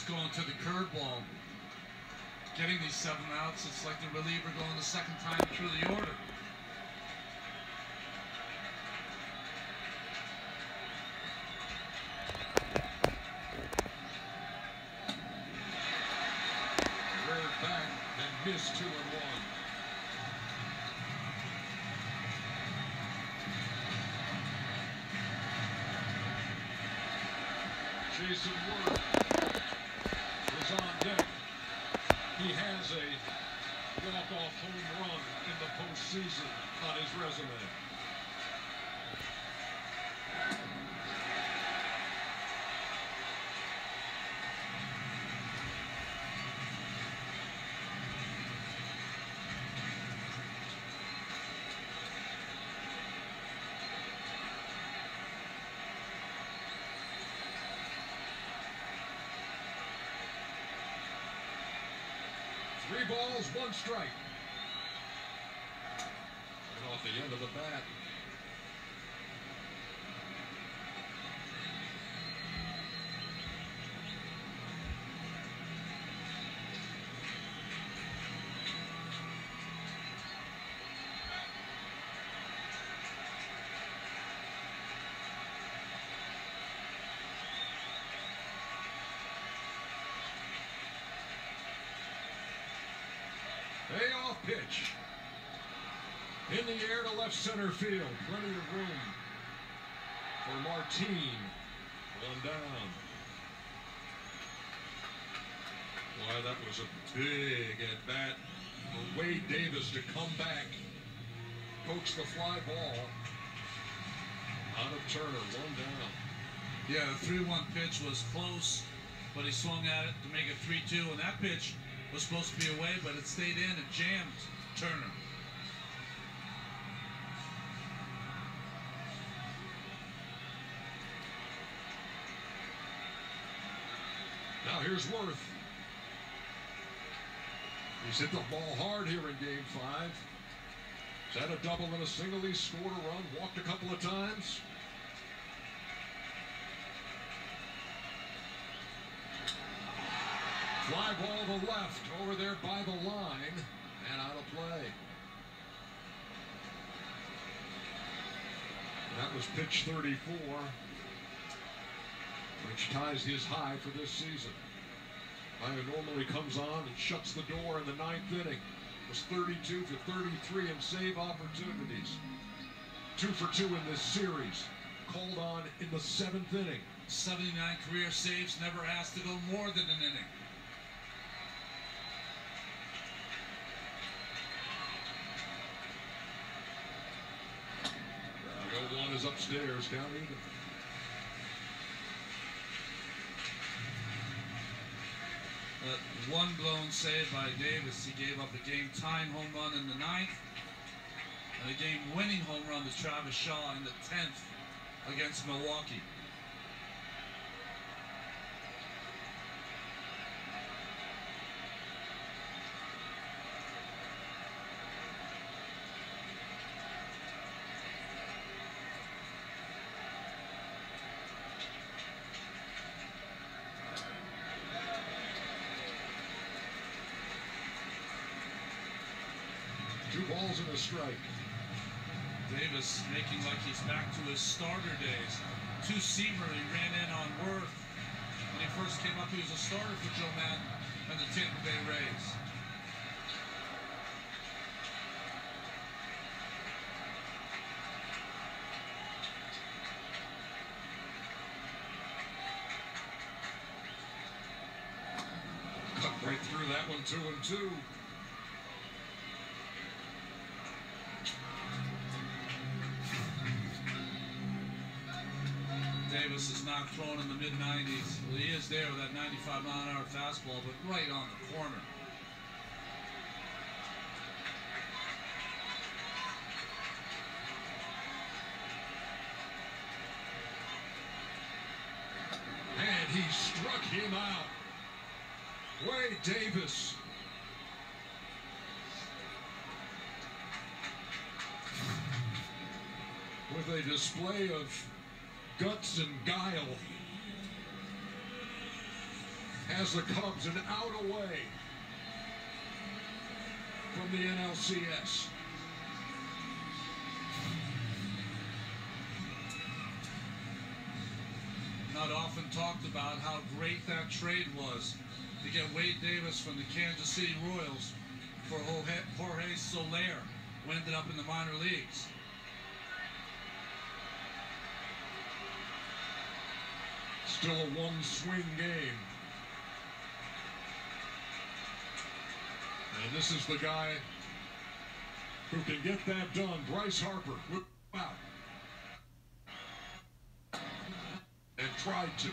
Davis going to the curveball. Getting these 7 outs, it's like the reliever going the second time through the order. Reared back and missed 2-1. Jason Ward is on deck. He has a walk-off home run in the postseason on his resume. Three balls, 1 strike. And off the end of the bat. Payoff pitch. In the air to left center field. Plenty of room for Martine. 1 down. Why, that was a big at-bat for Wade Davis to come back. Pokes the fly ball out of Turner. 1 down. Yeah, the 3-1 pitch was close, but he swung at it to make it 3-2, and that pitch was supposed to be away, but it stayed in and jammed Turner. Now here's Worth. He's hit the ball hard here in Game 5. He's had a double and a single. He scored a run, walked a couple of times. Fly ball to left, over there by the line, and out of play. That was pitch 34, which ties his high for this season. Meyer normally comes on and shuts the door in the 9th inning. It was 32 for 33 in save opportunities. 2 for 2 in this series. Called on in the 7th inning. 79 career saves, never asked to go more than an inning. One is upstairs, down even. That one blown save by Davis, he gave up a game-tying home run in the 9th and a game-winning home run to Travis Shaw in the 10th against Milwaukee. Balls and a strike. Davis making like he's back to his starter days. 2-seamer, he ran in on Worth. When he first came up, he was a starter for Joe Madden and the Tampa Bay Rays. Cut right through that one, 2-2. Davis is not thrown in the mid-90s. Well, he is there with that 95-mile-an-hour fastball, but right on the corner. And he struck him out. Wade Davis. With a display of guts and guile. has the Cubs an out away from the NLCS. Not often talked about how great that trade was to get Wade Davis from the Kansas City Royals for Jorge Soler, who ended up in the minor leagues. Still a one-swing game. And this is the guy who can get that done. Bryce Harper. Wow. And tried to.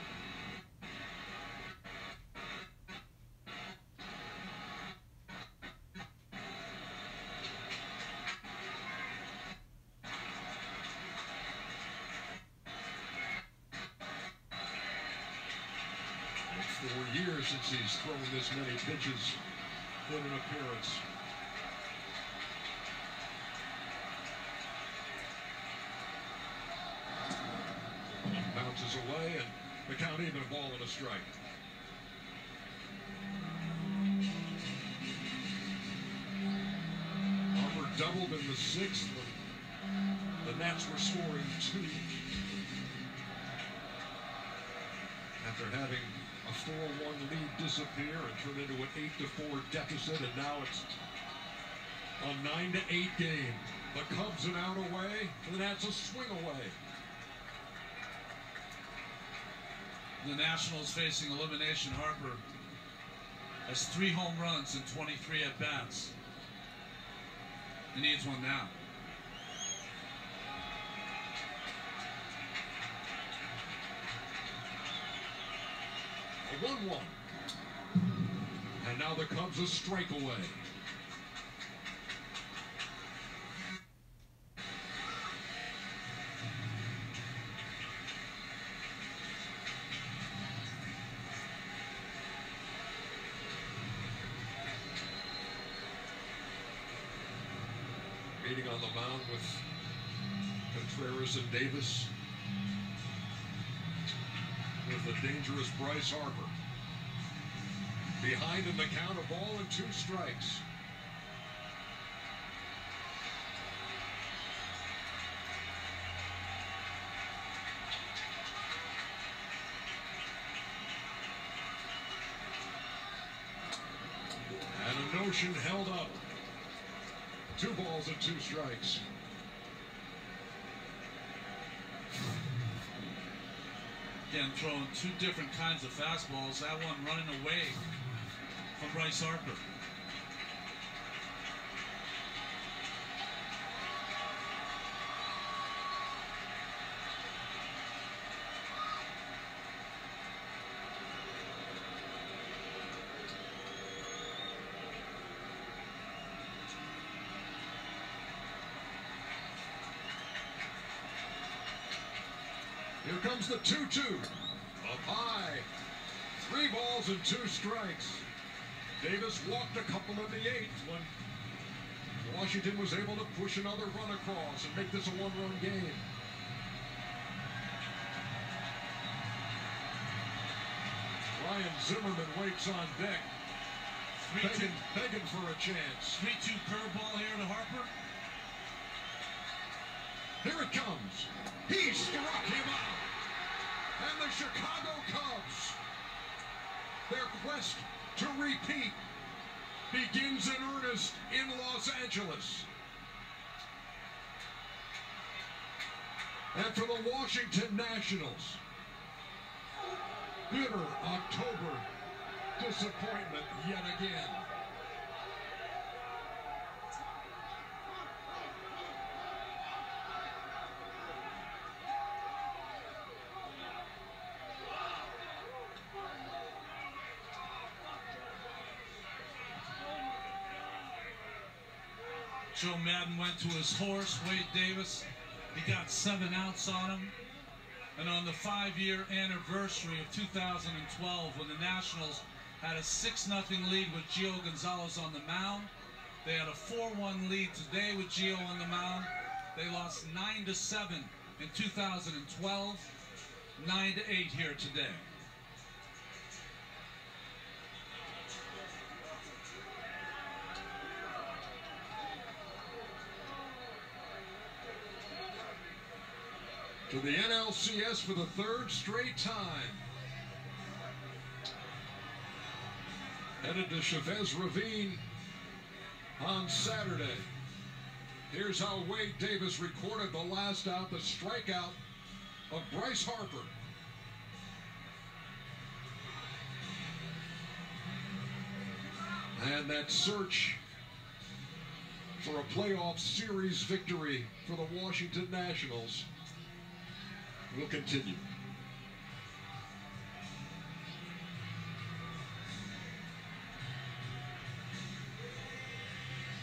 It's 4 years since he's thrown this many pitches in an appearance. Bounces away, and the count even, a ball and a strike. Harper doubled in the sixth when the Nats were scoring 2. After having a 4-1 lead disappear and turn into an 8-4 deficit, and now it's a 9-8 game. The Cubs an out away, the Nats a swing away. The Nationals facing elimination. Harper has 3 home runs and 23 at-bats. He needs one now. A 1-1. And now the Cubs a strike away. Meeting on the mound with Contreras and Davis, with the dangerous Bryce Harper. Behind in the count, a ball and 2 strikes. And a notion held up. 2 balls and 2 strikes. Again, throwing 2 different kinds of fastballs. That one running away from Bryce Harper. Here comes the 2-2. Up high. 3 balls and 2 strikes. Davis walked a couple in the 8th when Washington was able to push another run across and make this a 1-run game. Ryan Zimmerman waits on deck, begging for a chance. 3-2 curveball here to Harper. Here it comes. He struck him out. And the Chicago Cubs, their quest to repeat begins in earnest in Los Angeles. And for the Washington Nationals, bitter October disappointment yet again. Joe Madden went to his horse, Wade Davis. He got 7 outs on him. And on the 5-year anniversary of 2012, when the Nationals had a 6-0 lead with Gio Gonzalez on the mound, they had a 4-1 lead today with Gio on the mound. They lost 9-7 in 2012, 9-8 here today. to the NLCS for the third straight time. Headed to Chavez Ravine on Saturday. Here's how Wade Davis recorded the last out, the strikeout of Bryce Harper. And that search for a playoff series victory for the Washington Nationals will continue.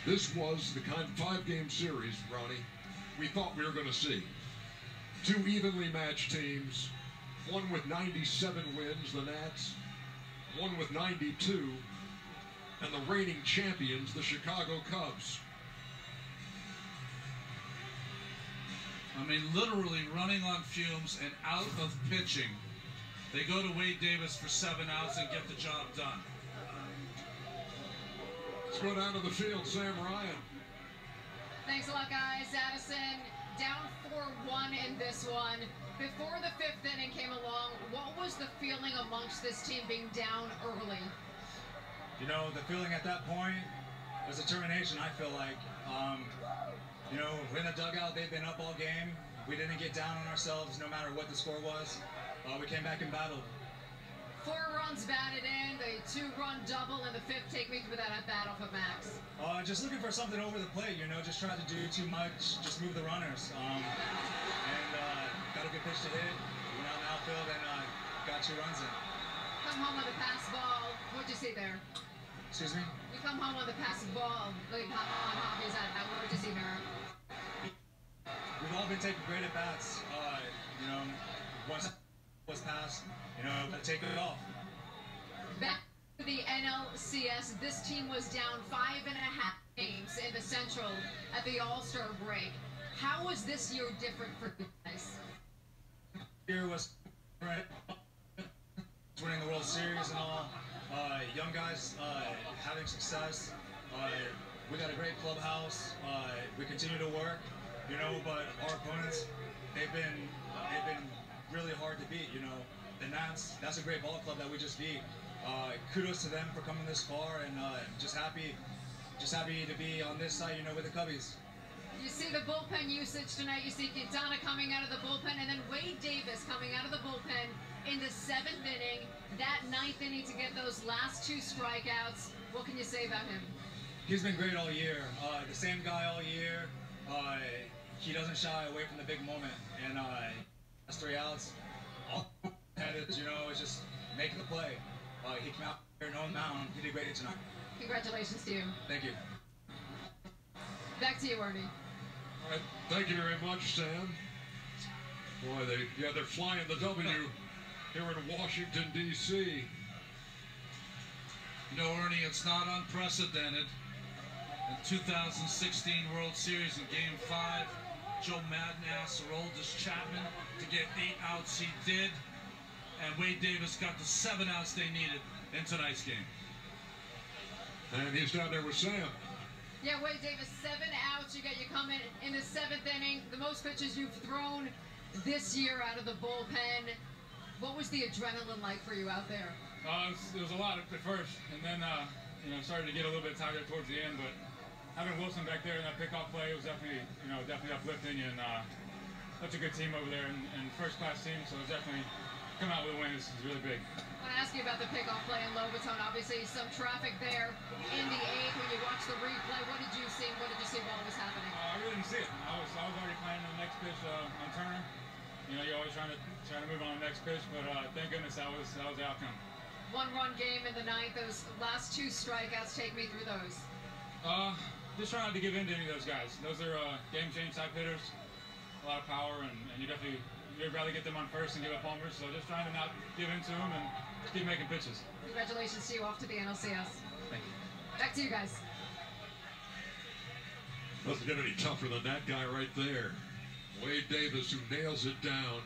This was the kind of 5-game series, Ronnie, we thought we were going to see. 2 evenly matched teams, one with 97 wins, the Nats, one with 92, and the reigning champions, the Chicago Cubs. I mean, literally running on fumes and out of pitching. They go to Wade Davis for 7 outs and get the job done. Let's go down to the field, Sam Ryan. Thanks a lot, guys. Addison down 4-1 in this one. Before the 5th inning came along, what was the feeling amongst this team being down early? You know, the feeling at that point was determination, I feel like. You know, in the dugout, they've been up all game. We didn't get down on ourselves no matter what the score was. We came back and battled. 4 runs batted in, the 2-run double, and the 5th. Take me through that at bat off of Max. Just looking for something over the plate, you know, just tried to do too much, just move the runners. Got a good pitch to hit, went out in the outfield, and got 2 runs in. Come home on the pass ball. What'd you see there? Excuse me? You come home on the pass ball. Like, on Hobbies at that. What did you see there? We've all been taking great at-bats. You know, once was passed, you know, take it off. Back to the NLCS, this team was down 5.5 games in the Central at the All-Star break. How was this year different for you guys? Year was winning the World Series and all. Young guys having success. We got a great clubhouse. We continue to work, you know, but our opponents, they've been really hard to beat, you know. The Nats, that's a great ball club that we just beat. Kudos to them for coming this far, and just happy to be on this side, you know, with the Cubbies. You see the bullpen usage tonight. You see Quintana coming out of the bullpen, and then Wade Davis coming out of the bullpen in the 7th inning. That 9th inning to get those last 2 strikeouts. What can you say about him? He's been great all year. The same guy all year. He doesn't shy away from the big moment, and last 3 outs, all headed, you know, is just making the play. He came out here, no mound. He did great tonight. Congratulations to you. Thank you. Back to you, Ernie. All right, thank you very much, Sam. Boy, they're flying the W here in Washington, D.C. You know, Ernie, it's not unprecedented. In 2016 World Series in Game 5, Joe Madden asked Aroldis Chapman to get 8 outs. He did, and Wade Davis got the 7 outs they needed in tonight's game. And he's down there with Sam. Yeah, Wade Davis, 7 outs. You come in the 7th inning. The most pitches you've thrown this year out of the bullpen. What was the adrenaline like for you out there? It was a lot at first, and then you know, started to get a little bit tired towards the end. But having Wilson back there in that pickoff play was definitely uplifting, and such a good team over there, and first-class team. So it's definitely come out with a win is really big. I want to ask you about the pickoff play in Lobaton. Obviously, some traffic there in the 8th. When you watch the replay, what did you see? What did you see while it was happening? I really didn't see it. I was already planning on the next pitch on Turner. You know, you're always trying to move on the next pitch, but thank goodness that was the outcome. 1-run game in the 9th. Those last 2 strikeouts, take me through those. Just trying not to give in to any of those guys. Those are game-change type hitters, a lot of power, and you'd rather get them on first and give up homers. So just trying to not give in to them and just keep making pitches. Congratulations to you, off to the NLCS. Thank you. Back to you guys. Doesn't get any tougher than that guy right there. Wade Davis, who nails it down.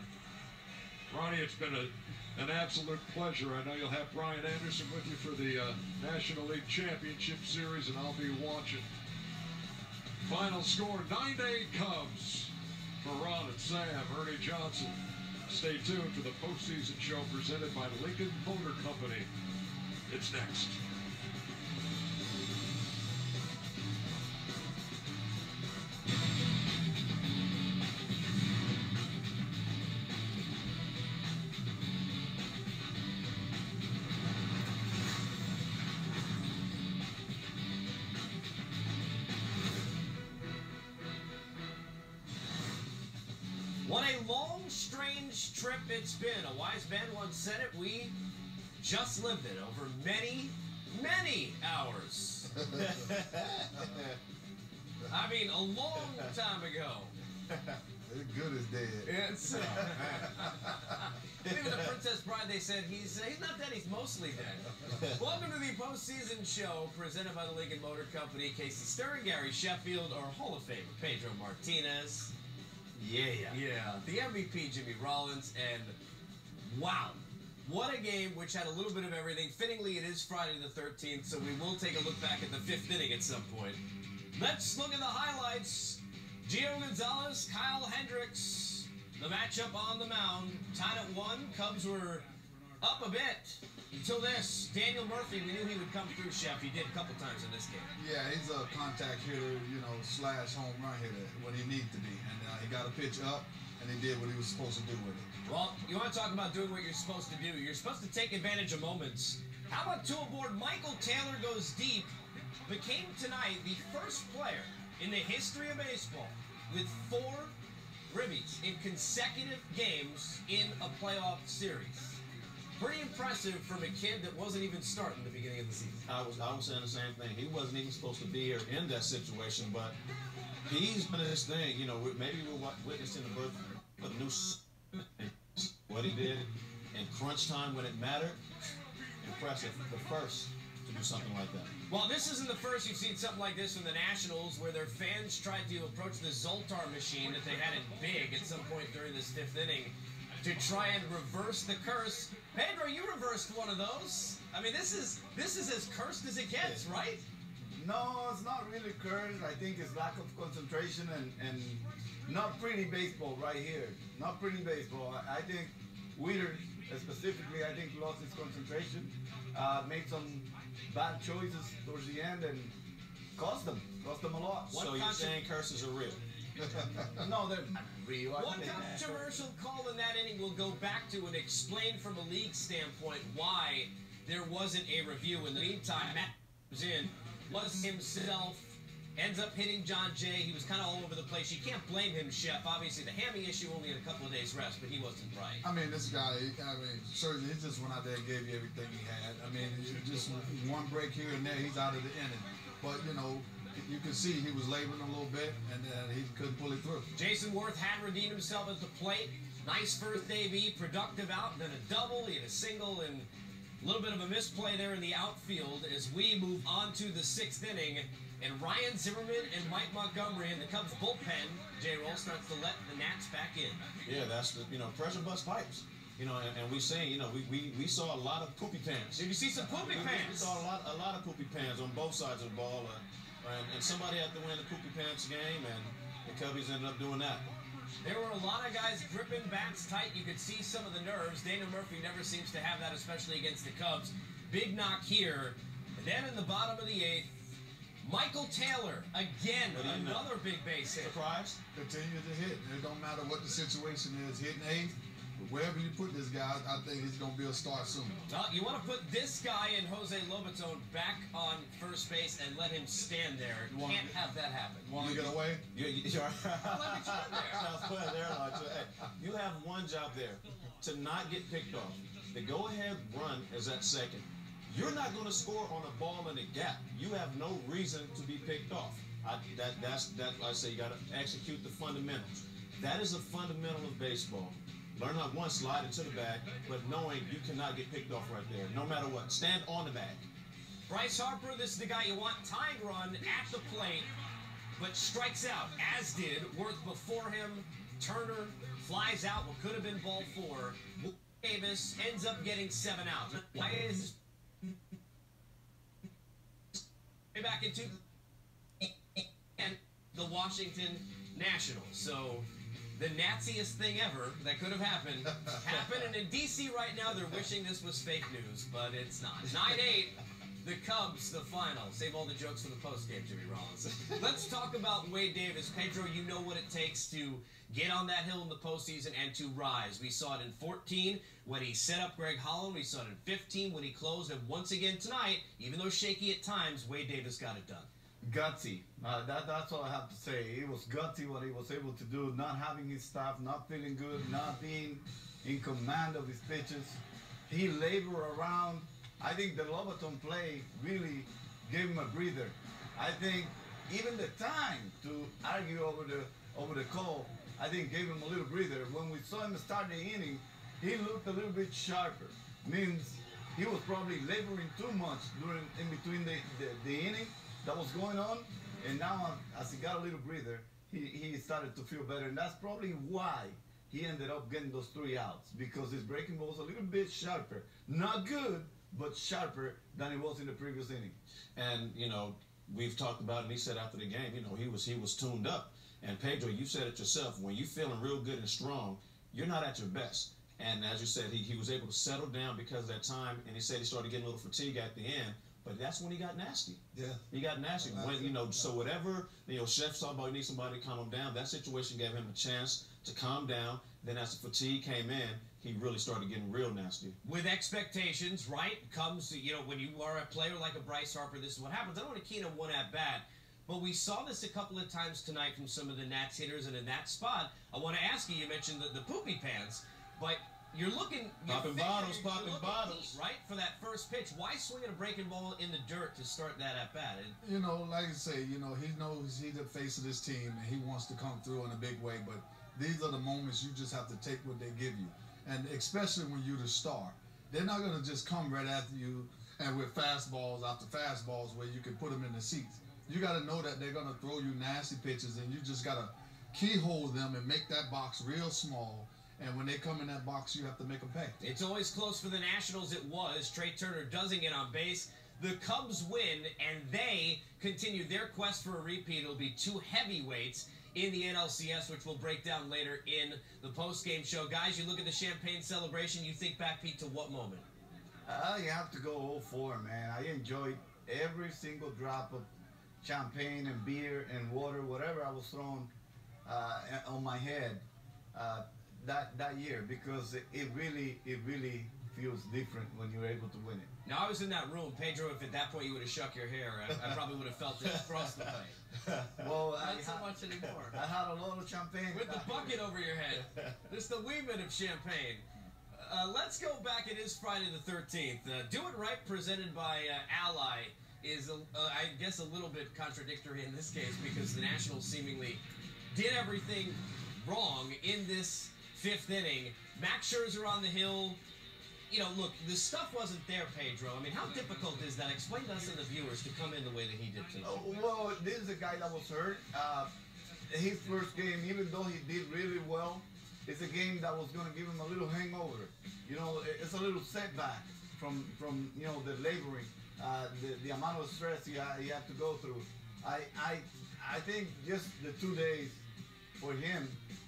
Ronnie, it's been an absolute pleasure. I know you'll have Brian Anderson with you for the National League Championship Series, and I'll be watching. Final score, 9-8 Cubs. For Ron and Sam, Ernie Johnson. Stay tuned for the postseason show presented by Lincoln Motor Company. It's next. What a long, strange trip it's been. A wise man once said it. We just lived it over many, many hours. I mean, a long time ago. As good as dead. It's, even the Princess Bride, they said he's not dead, he's mostly dead. Welcome to the postseason show presented by the Lincoln Motor Company. Casey Stern, Gary Sheffield, our Hall of Famer Pedro Martinez. Yeah. The MVP, Jimmy Rollins, and wow, what a game which had a little bit of everything. Fittingly, it is Friday the 13th, so we will take a look back at the 5th inning at some point. Let's look at the highlights. Gio Gonzalez, Kyle Hendricks, the matchup on the mound. Tied at 1. Cubs were up a bit until this. Daniel Murphy, we knew he would come through, Chef. He did a couple times in this game. Yeah, he's a contact hitter, slash home run hitter when he needs to be. And he got a pitch up, and he did what he was supposed to do with it. Well, you want to talk about doing what you're supposed to do. You're supposed to take advantage of moments. How about two aboard? Michael Taylor goes deep, became tonight the first player in the history of baseball with 4 ribbies in consecutive games in a playoff series. Pretty impressive from a kid that wasn't even starting at the beginning of the season. I was saying the same thing. He wasn't even supposed to be here in that situation, but he's done his thing. Maybe we're witnessing the birth of a new what he did in crunch time when it mattered. Impressive. The first to do something like that. Well, this isn't the first you've seen something like this from the Nationals, where their fans tried to approach the Zoltar machine that they had in big at some point during this 5th inning to try and reverse the curse. Pedro, you reversed one of those. I mean, this is as cursed as it gets, right? No, it's not really cursed. I think it's lack of concentration and not pretty baseball right here. Not pretty baseball. I think Weeder, specifically, I think lost his concentration, made some bad choices towards the end, and cost them a lot. So you're saying curses are real? No, they're not real. One controversial call in that inning will go back to and explain from a league standpoint why there wasn't a review. In the meantime, Matt was in, was himself, ends up hitting John Jay. He was kind of all over the place. You can't blame him, Chef. Obviously, the hammy issue only had a couple of days rest, but he wasn't right. I mean, this guy, certainly he just went out there and gave you everything he had. I mean, just one break here and there, he's out of the inning. But, you can see he was laboring a little bit, and he couldn't pull it through. Jason Worth had redeemed himself at the plate. Nice first debut, productive out, then a double, he had a single, and a little bit of a misplay there in the outfield as we move on to the 6th inning. And Ryan Zimmerman and Mike Montgomery in the Cubs bullpen, J-Roll, starts to let the Nats back in. Yeah, that's the, pressure bust pipes. And we saying, we saw a lot of poopy pants. Did you see some poopy pants? We saw a lot of poopy pants on both sides of the ball. And somebody had to win the poopy pants game, and the Cubbies ended up doing that. There were a lot of guys gripping bats tight. You could see some of the nerves. Daniel Murphy never seems to have that, especially against the Cubs. Big knock here. And then in the bottom of the 8th, Michael Taylor, again, another big base hit. Surprise? Continue to hit. It don't matter what the situation is. Hitting 8th, wherever you put this guy, I think he's going to be a star soon. Well, you want to put this guy and Jose Lobaton back on first base and let him stand there. You can't have that happen. Want to get away? You're Let me stand there. You have one job there, to not get picked off. The go-ahead run is at second. You're not going to score on a ball in a gap. You have no reason to be picked off. I say you got to execute the fundamentals. That is a fundamental of baseball. Learn how to slide into the bag, but knowing you cannot get picked off right there, no matter what. Stand on the bag. Bryce Harper, this is the guy you want. Tying run at the plate, but strikes out, as did Worth before him. Turner flies out what could have been ball 4. Davis ends up getting 7 outs. Back into the Washington Nationals. So the naziest thing ever that could have happened happened, and in D.C. right now they're wishing this was fake news, but it's not. 9-8, the Cubs, the final. Save all the jokes for the postgame, Jimmy Rollins. Let's talk about Wade Davis. Pedro, you know what it takes to get on that hill in the postseason and to rise. We saw it in 14 when he set up Greg Holland. We saw it in 15 when he closed, and once again tonight, even though shaky at times, Wade Davis got it done. Gutsy. That's all I have to say. It was gutsy what he was able to do, not having his staff, not feeling good, not being in command of his pitches. He labored around. I think the Lobaton play really gave him a breather. I think even the time to argue over the call, I think gave him a little breather. When we saw him start the inning, he looked a little bit sharper. Means he was probably laboring too much in between the inning that was going on, and now as he got a little breather, he started to feel better, and that's probably why he ended up getting those 3 outs, because his breaking ball was a little bit sharper. Not good, but sharper than it was in the previous inning. And, you know, we've talked about it, and he said after the game, you know, he was tuned up. And Pedro, you said it yourself, when you're feeling real good and strong, you're not at your best. And as you said, he was able to settle down because of that time, and he said he started getting a little fatigue at the end. But that's when he got nasty. Yeah. He got nasty. When, you know, so whatever, you know, Chef's talking about, you need somebody to calm him down. That situation gave him a chance to calm down. Then as the fatigue came in, he really started getting real nasty. With expectations, right, comes, you know, when you are a player like a Bryce Harper, this is what happens. I don't want to key on one at bat, but we saw this a couple of times tonight from some of the Nats hitters, and in that spot, I want to ask you, you mentioned the poopy pants, but you're looking... Popping bottles, right, for that first pitch. Why swing at a breaking ball in the dirt to start that at-bat? You know, like I say, you know, he knows he's the face of this team, and he wants to come through in a big way, but these are the moments you just have to take what they give you. And especially when you're the star. They're not going to just come right after you and with fastballs after fastballs where you can put them in the seats. You got to know that they're going to throw you nasty pitches, and you just got to keyhole them and make that box real small. And when they come in that box, you have to make them pay. It's always close for the Nationals. It was. Trey Turner doesn't get on base. The Cubs win, and they continue their quest for a repeat. It'll be 2 heavyweights in the NLCS, which we'll break down later in the post-game show. Guys, you look at the champagne celebration, you think back, Pete, to what moment? You have to go 0-4, man. I enjoyed every single drop of champagne and beer and water, whatever I was throwing on my head that year, because it really feels different when you're able to win it. Now, I was in that room, Pedro. If at that point you would have shook your hair, I probably would have felt it across the way. Well, not so much anymore. I had a lot of champagne with the bucket over your head. Just the wee bit of champagne. Let's go back. It is Friday the 13th. Do It Right, presented by Ally, is I guess a little bit contradictory in this case, because the Nationals seemingly did everything wrong in this 5th inning. Max Scherzer on the hill. You know, look, the stuff wasn't there, Pedro. I mean, how difficult is that? Explain to us and the viewers to come in the way that he did tonight. Well, this is a guy that was hurt. His first game, even though he did really well, it's a game that was going to give him a little hangover. You know, it's a little setback from you know, the laboring, the amount of stress he had to go through. I think just the 2 days for him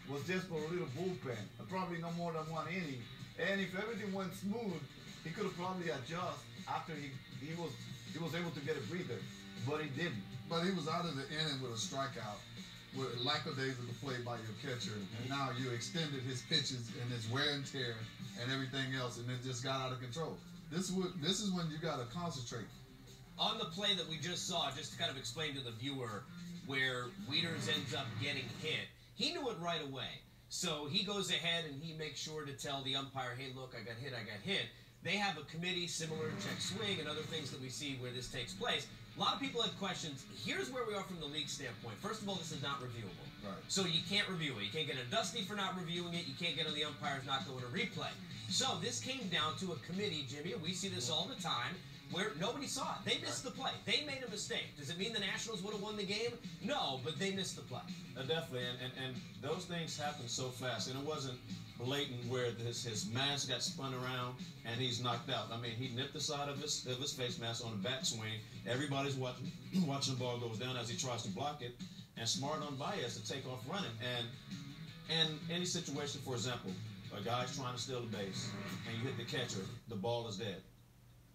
was just for a little bullpen, probably no more than 1 inning. And if everything went smooth, he could have probably adjusted after he was able to get a breather, but he didn't. But he was out of the inning with a strikeout, with lackadaisical play by your catcher, and now you extended his pitches and his wear and tear and everything else, and it just got out of control. This is when you got to concentrate. On the play that we just saw, just to kind of explain to the viewer, where Wieters ends up getting hit, he knew it right away. So he goes ahead and he makes sure to tell the umpire, hey, look, I got hit. They have a committee similar to check swing and other things that we see where this takes place. A lot of people have questions. Here's where we are from the league standpoint. First of all, this is not reviewable. Right. So you can't review it. You can't get a dusty for not reviewing it. You can't get on the umpires not going to replay. So this came down to a committee, Jimmy, and we see this all the time, where nobody saw it. They missed the play. They made a mistake. Does it mean the Nationals would have won the game? No, but they missed the play. Definitely, and those things happen so fast, and it wasn't blatant where his mask got spun around and he's knocked out. I mean, he nipped the side of his face mask on a back swing. Everybody's watching the ball goes down as he tries to block it, and smart on Baez to take off running. And And any situation, for example, a guy's trying to steal the base, and you hit the catcher, the ball is dead.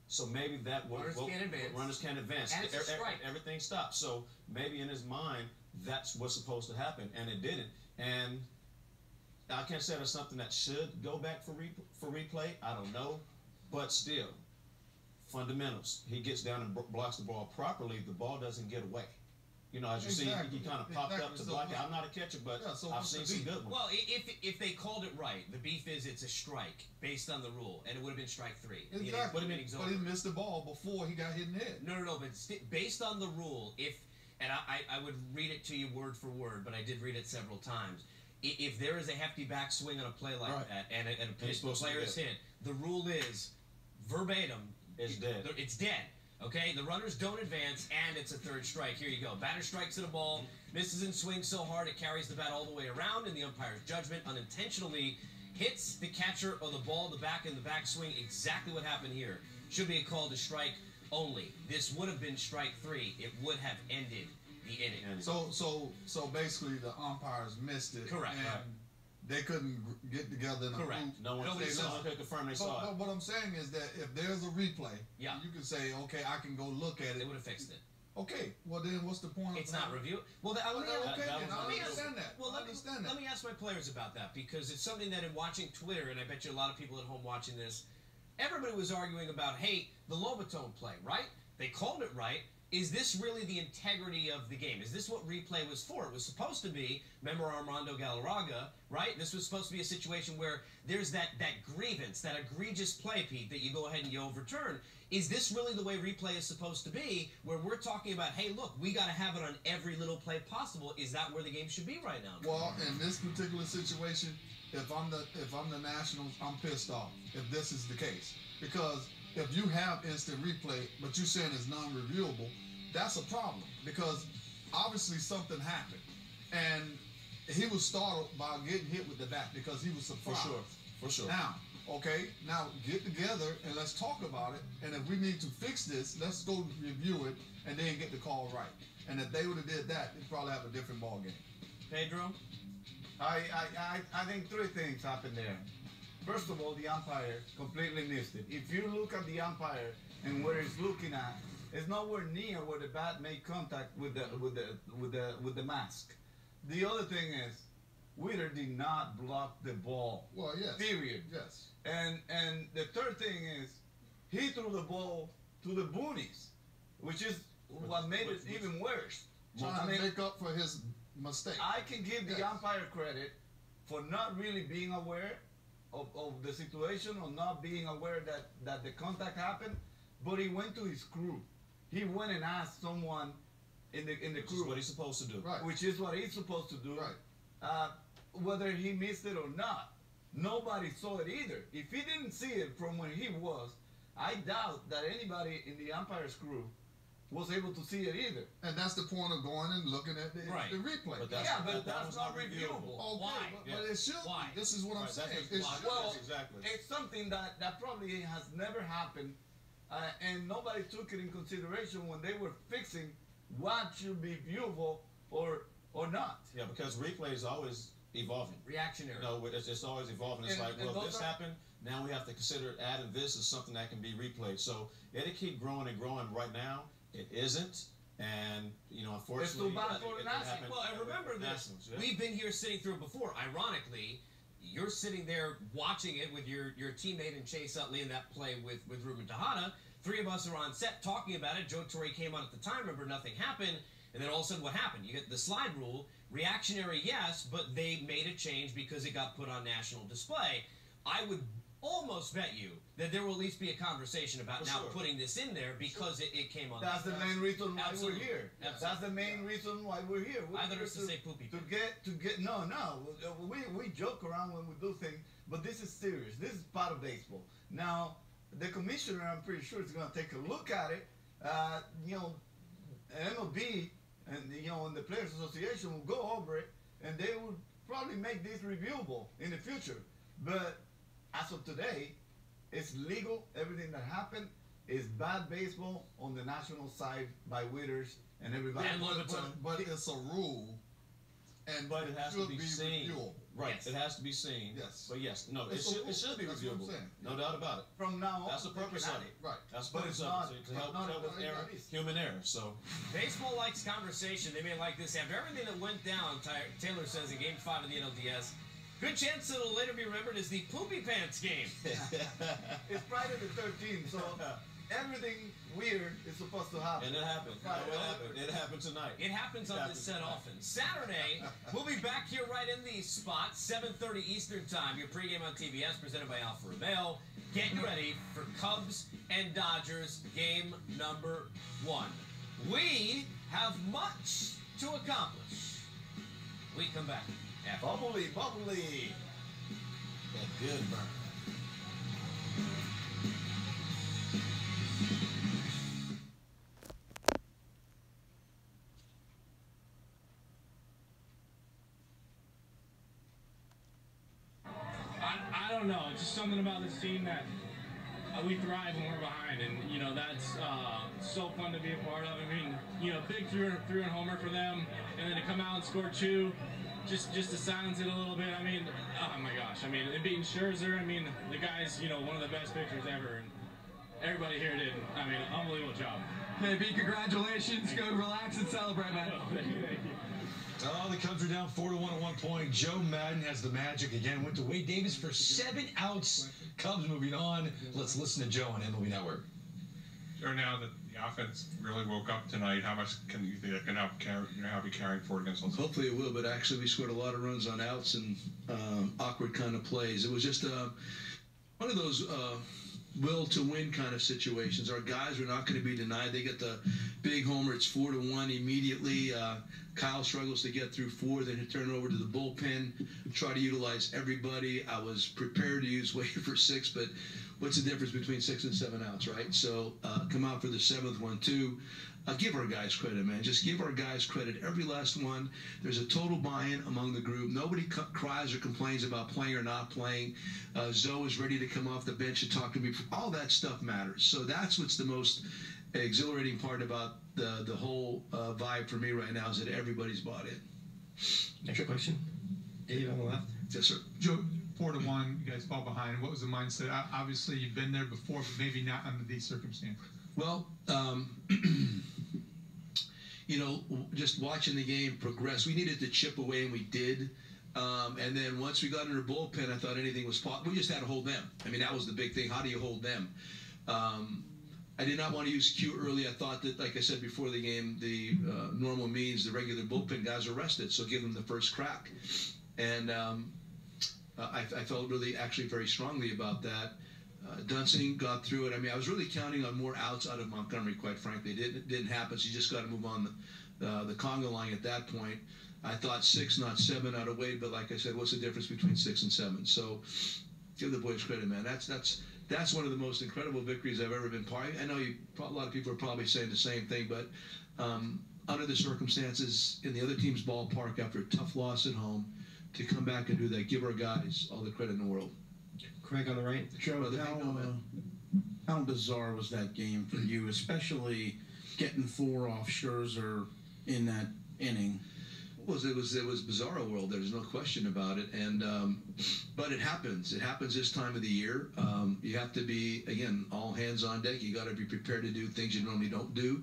So maybe that runners can't advance. Runners can't advance. And it's a strike. Everything stops. So maybe in his mind, that's what's supposed to happen, and it didn't. And I can't say that's something that should go back for replay. I don't know, but still, fundamentals. He gets down and blocks the ball properly. The ball doesn't get away. You know, as you see, he kind of popped up to block it. I'm not a catcher, but I've seen some good ones. Well, if they called it right, the beef is it's a strike based on the rule, and it would have been strike 3. Exactly. But he missed the ball before he got hit in the head. No, but based on the rule, and I would read it to you word for word, but I did read it several times. If there is a hefty backswing on a play like that, and a player is hit, the rule is verbatim. It's dead. It's dead. Okay, the runners don't advance, and it's a 3rd strike. Here you go. Batter strikes at a ball, misses and swings so hard it carries the bat all the way around, in the umpire's judgment, unintentionally hits the catcher or the ball, the back in the backswing. Exactly what happened here. Should be a call to strike only. This would have been strike 3. It would have ended the inning. So basically, the umpires missed it. Correct. And they couldn't get together in a group. No one could confirm they saw it. But what I'm saying is that if there's a replay, you can say, okay, I can go look at it. They would have fixed it. Okay, well then what's the point? It's not review. Well, I understand that. Well, let me ask my players about that, because it's something that in watching Twitter, and I bet you a lot of people at home watching this, everybody was arguing about, hey, the Lobaton play, right? They called it right. Is this really the integrity of the game? Is this what replay was for? It was supposed to be, remember Armando Galarraga, right? This was supposed to be a situation where there's that grievance, that egregious play, Pete, that you go ahead and you overturn. Is this really the way replay is supposed to be, where we're talking about, hey, look, we got to have it on every little play possible? Is that where the game should be right now? Well, in this particular situation, if I'm the Nationals, I'm pissed off if this is the case. Because if you have instant replay, but you're saying it's non-reviewable, that's a problem, because obviously something happened. And he was startled by getting hit with the bat because he was surprised. For sure. Now get together and let's talk about it. And if we need to fix this, let's go review it and then get the call right. And if they would have did that, they'd probably have a different ball game. Pedro? I think 3 things happened there. First of all, the umpire completely missed it. If you look at the umpire and where he's looking at, it's nowhere near where the bat made contact with the mask. The other thing is, Wheeler did not block the ball. Well, yes. Period. Yes. And the third thing is, he threw the ball to the boonies, which is what made it even worse. Trying to make up for his mistake. I can give the umpire credit for not really being aware of the situation, or not being aware that the contact happened, but he went to his crew. He went and asked someone in the crew. Which is what he's supposed to do. Right. Which is what he's supposed to do. Right. Whether he missed it or not, nobody saw it either. If he didn't see it from where he was, I doubt that anybody in the umpire's crew was able to see it either. And that's the point of going and looking at the replay. But that's not reviewable. Okay, Why? But it should. Why? This is what I'm saying. Exactly. It's something that probably has never happened, and nobody took it in consideration when they were fixing what should be viewable or not. Yeah, because replay is always evolving. Reactionary. No, it's always evolving. It's like, well, this happened, now we have to consider adding this as something that can be replayed. So it'll keep growing and growing. Right now, it isn't. And, unfortunately, it's too bad for the Nationals. Well, and remember this. We've been here sitting through it before. Ironically, you're sitting there watching it with your teammate and Chase Utley in that play with Ruben Tejada. 3 of us are on set talking about it. Joe Torre came on at the time. Remember, nothing happened. And then all of a sudden, what happened? You get the slide rule. Reactionary, yes, but they made a change because it got put on national display. I would almost bet you that there will at least be a conversation about putting this in there because it came on. That's the main reason why we're here. Absolutely. That's the main reason why we're here. I thought it was to say poopy. No. We joke around when we do things, but this is serious. This is part of baseball. Now, the commissioner, I'm pretty sure, is going to take a look at it. MLB and the Players Association will go over it, and they will probably make this reviewable in the future. But as of today, it's legal. Everything that happened is bad baseball on the national side by Witters and everybody. But it's a rule, and but it has to be seen. reviewable. Right, Yes. it has to be seen. Yes. But yes, no, it That's should be that's what I'm reviewable. saying. No doubt about it. From now on, That's the they purpose can of add it. Right. That's the But purpose it's of not- it, to but help not with everybody error, is. human error. So Baseball likes conversation. They may like this. After everything that went down, Taylor says in Game 5 of the NLDS, good chance it'll later be remembered as the Poopy Pants game. It's Friday the 13th, so everything weird is supposed to happen. and it happened. You know, it happened. It happened tonight. It happens on this set often. Saturday, we'll be back here right in the spot, 7:30 Eastern Time. Your pregame on TBS, presented by Alfa Romeo. Get ready for Cubs and Dodgers game number 1. We have much to accomplish. We come back after. Bubbly, bubbly. That good burn. I don't know. It's just something about this team that we thrive when we're behind, and you know that's so fun to be a part of. I mean, you know, big three-run homer for them, and then to come out and score 2, just to silence it a little bit. I mean, oh my gosh! I mean, it beating Scherzer. I mean, the guy's one of the best pitchers ever, and everybody here did. I mean, unbelievable job. Hey, B, congratulations. Go relax and celebrate, man. Thank you. Oh, the Cubs are down 4-1 at one point. Joe Madden has the magic again. Went to Wade Davis for 7 outs. Cubs moving on. Let's listen to Joe on MLB Network. Sure, now that the offense really woke up tonight, how much can you think it can help be carrying forward against us? Hopefully it will, but actually we scored a lot of runs on outs and awkward kind of plays. It was just one of those will to win kind of situations. Our guys were not going to be denied. They get the big homer. It's 4-1 immediately. Kyle struggles to get through 4, then turn it over to the bullpen, try to utilize everybody. I was prepared to use Wade for 6, but what's the difference between 6 and 7 outs, right? So come out for the 7th one too. Give our guys credit, man. Just give our guys credit. Every last one. There's a total buy-in among the group. Nobody cries or complains about playing or not playing. Zoe is ready to come off the bench and talk to me. All that stuff matters. So that's what's the most exhilarating part about the whole vibe for me right now, is that everybody's bought in. Next question. Dave on the left. Yes, sir. Joe, 4-1, you guys fall behind. What was the mindset? Obviously, you've been there before, but maybe not under these circumstances. Well, just watching the game progress, we needed to chip away, and we did. And then once we got in our bullpen, I thought anything was possible. We just had to hold them. I mean, that was the big thing. How do you hold them? I did not want to use Q early. I thought that, like I said before the game, the normal means the regular bullpen guys are rested, so give them the first crack. And I felt really actually very strongly about that. Dunsing got through it. I mean, I was really counting on more outs out of Montgomery, quite frankly. It didn't happen, so you just got to move on the conga line at that point. I thought 6, not 7 out of Wade, but like I said, what's the difference between 6 and 7? So give the boys credit, man. That's one of the most incredible victories I've ever been part of. I know a lot of people are probably saying the same thing, but under the circumstances, in the other team's ballpark after a tough loss at home, to come back and do that, give our guys all the credit in the world. Craig on the right. Joe, how bizarre was that game for you, especially getting 4 off Scherzer in that inning? It was bizarro world. There's no question about it, and but it happens. It happens this time of the year. You have to be, again, all hands on deck. You got to be prepared to do things you normally don't do.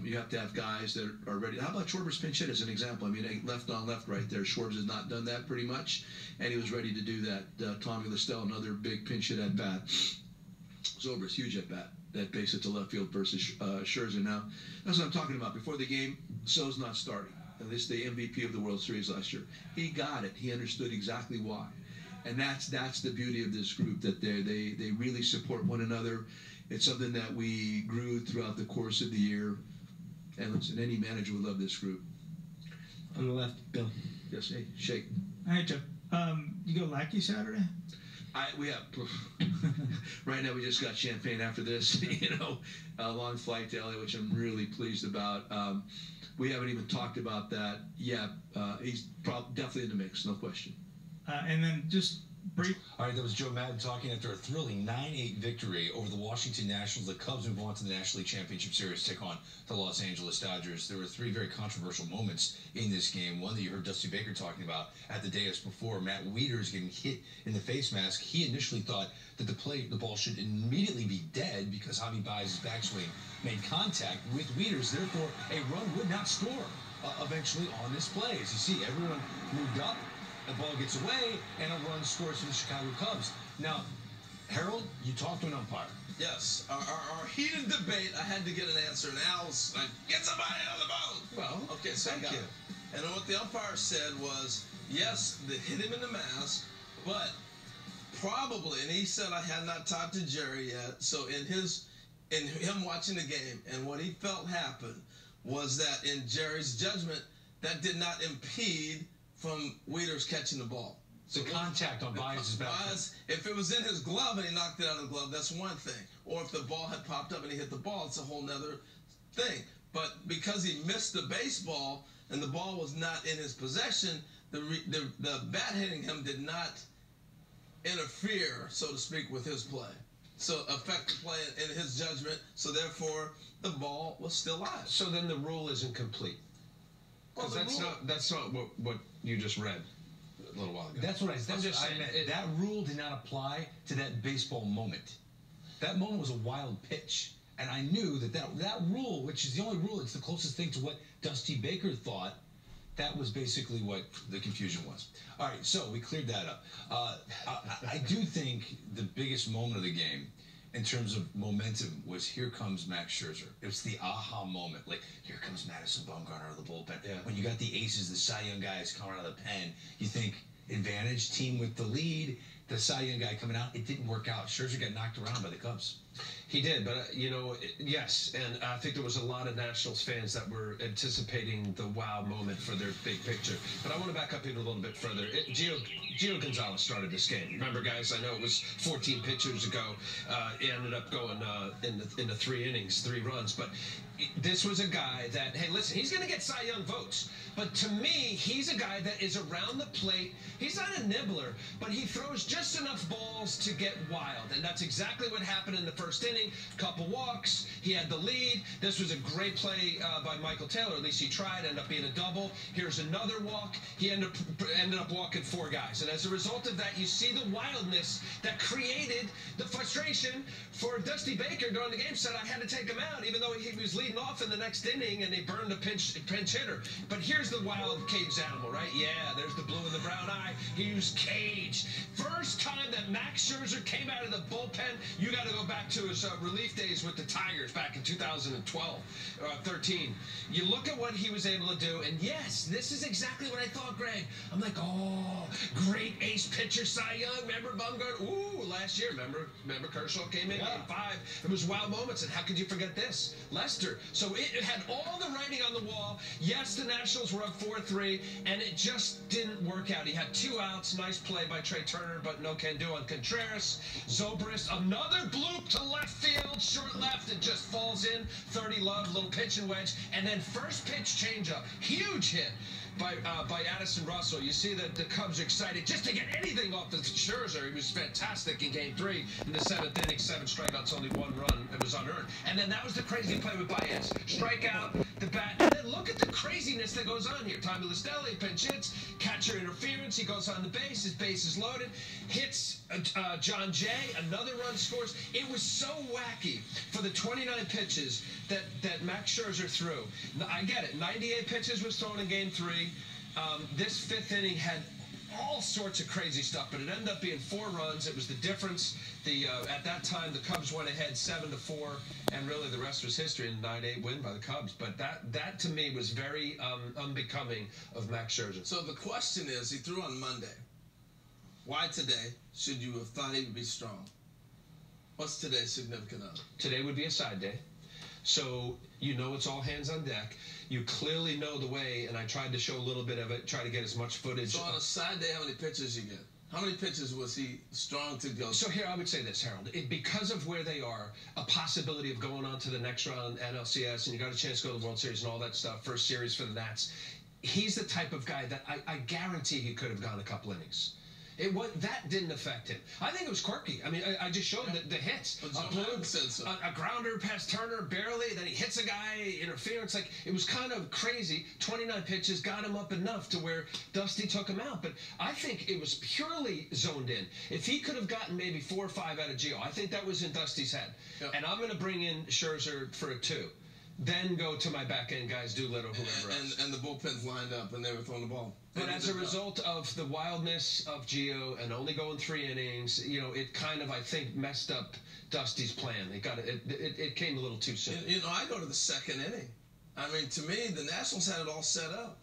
You have to have guys that are ready. How about Schwarber's pinch hit as an example? I mean, left on left right there. Schwarber has not done that pretty much, and he was ready to do that. Tommy Listel, another big pinch hit at bat. Zobrist, huge at bat. That base hit to left field versus Scherzer. Now, that's what I'm talking about. Before the game, So's not starting. And this is the MVP of the World Series last year. He got it. He understood exactly why. And that's the beauty of this group, that they really support one another. It's something that we grew throughout the course of the year. And listen, any manager would love this group. On the left, Bill. Yes, hey, shake. Hi, Joe. You go Lackey Saturday? We have right now. We just got champagne after this. A long flight to LA, which I'm really pleased about. We haven't even talked about that yet. He's definitely in the mix, no question. And then just All right, that was Joe Madden talking after a thrilling 9-8 victory over the Washington Nationals. The Cubs move on to the National League Championship Series, take on the Los Angeles Dodgers. There were 3 very controversial moments in this game. One that you heard Dusty Baker talking about at the dais before. Matt Wieters getting hit in the face mask. He initially thought that the ball should immediately be dead because Javi Baez's backswing made contact with Wieters. Therefore, a run would not score eventually on this play. As you see, everyone moved up. The ball gets away, and a run scores for the Chicago Cubs. Now, Harold, you talked to an umpire. Yes. Our heated debate, I had to get an answer, and Al's like, get somebody on the boat. Well, okay, so thank you. And what the umpire said was, yes, they hit him in the mask, but probably, and he said I had not talked to Jerry yet, so in him watching the game, and what he felt happened was that in Jerry's judgment, that did not impede from Wieters catching the ball. So contact on Baez's back. If it was in his glove and he knocked it out of the glove, that's one thing. Or if the ball had popped up and he hit the ball, it's a whole nother thing. But because he missed the baseball and the ball was not in his possession, the bat hitting him did not interfere, so to speak, with his play. So affect the play in his judgment. So therefore, the ball was still live. So then the rule isn't complete. Because that's not what you just read a little while ago. That's what I meant. That rule did not apply to that baseball moment. That moment was a wild pitch. And I knew that rule, which is the only rule, it's the closest thing to what Dusty Baker thought, that was basically what the confusion was. All right, so we cleared that up. I do think the biggest moment of the game in terms of momentum was here comes Max Scherzer. It was the aha moment. Like, here comes Madison Bumgarner out of the bullpen. Yeah. When you got the aces, the Cy Young guys coming out of the pen, you think advantage, team with the lead, the Cy Young guy coming out. It didn't work out. Scherzer got knocked around by the Cubs. He did, but, yes, and I think there was a lot of Nationals fans that were anticipating the wow moment for their big picture. But I want to back up even a little bit further. Gio Gonzalez started this game. Remember, guys, I know it was 14 pitchers ago. It ended up going in the 3 innings, 3 runs, but this was a guy that, hey, listen, he's going to get Cy Young votes. But to me, he's a guy that is around the plate. He's not a nibbler, but he throws just enough balls to get wild. And that's exactly what happened in the first inning. Couple walks. He had the lead. This was a great play by Michael Taylor. At least he tried. Ended up being a double. Here's another walk. He ended up walking 4 guys. And as a result of that, you see the wildness that created the frustration for Dusty Baker during the game. Said I had to take him out, even though he was leading off in the next inning, and they burned the pinch hitter. But here's the wild Cage animal, right? Yeah, there's the blue and the brown eye. He used Cage. First time that Max Scherzer came out of the bullpen, you got to go back to his relief days with the Tigers back in 2012, 13. You look at what he was able to do, and yes, this is exactly what I thought, Greg. I'm like, oh, great ace pitcher, Cy Young. Remember Bumgarner? Ooh, last year, remember Kershaw came in, game 5. It was wild moments, and how could you forget this? Lester. So it had all the writing on the wall. Yes, the Nationals were up 4-3, and it just didn't work out. He had 2 outs. Nice play by Trey Turner, but no can do on Contreras. Zobrist, another bloop to left field, short left, it just falls in. 30 love, little pitch and wedge, and then first pitch changeup, huge hit by Addison Russell. You see that the Cubs are excited just to get anything off the Scherzer. He was fantastic in Game 3. In the 7th inning, 7 strikeouts, only 1 run. It was unearned. And then that was the crazy play with Baez. Strikeout, the bat, and then look at the craziness that goes on here. Tommy Listelli pinch hits, catcher interference. He goes on the base. His base is loaded. Hits John Jay. Another run scores. It was so wacky for the 29 pitches that Max Scherzer threw. I get it. 98 pitches was thrown in Game 3. This 5th inning had all sorts of crazy stuff, but it ended up being 4 runs. It was the difference. At that time, the Cubs went ahead 7-4, and really the rest was history in a 9-8 win by the Cubs. But that to me was very unbecoming of Max Scherzer. So the question is, he threw on Monday. Why today should you have thought he would be strong? What's today significant of? Today would be a side day. So you know it's all hands on deck. You clearly know the way, and I tried to show a little bit of it, try to get as much footage. So on a side day, how many pitches you get? How many pitches was he strong to go? So here, I would say this, Harold. Because of where they are, a possibility of going on to the next round, NLCS, and you got a chance to go to the World Series and all that stuff, first series for the Nats, he's the type of guy that I guarantee he could have gone a couple innings. That didn't affect him. I think it was quirky. I mean, I just showed the hits. A grounder past Turner, barely. Then he hits a guy, interference. Like, it was kind of crazy. 29 pitches got him up enough to where Dusty took him out. But I think it was purely zoned in. If he could have gotten maybe 4 or 5 out of Gio, I think that was in Dusty's head. Yep. And I'm going to bring in Scherzer for a 2. Then go to my back end guys, Doolittle, whoever else. And the bullpen's lined up, and they were throwing the ball. But as a result of the wildness of Gio and only going 3 innings, it kind of, I think, messed up Dusty's plan. It came a little too soon. I go to the 2nd inning. I mean, to me, the Nationals had it all set up.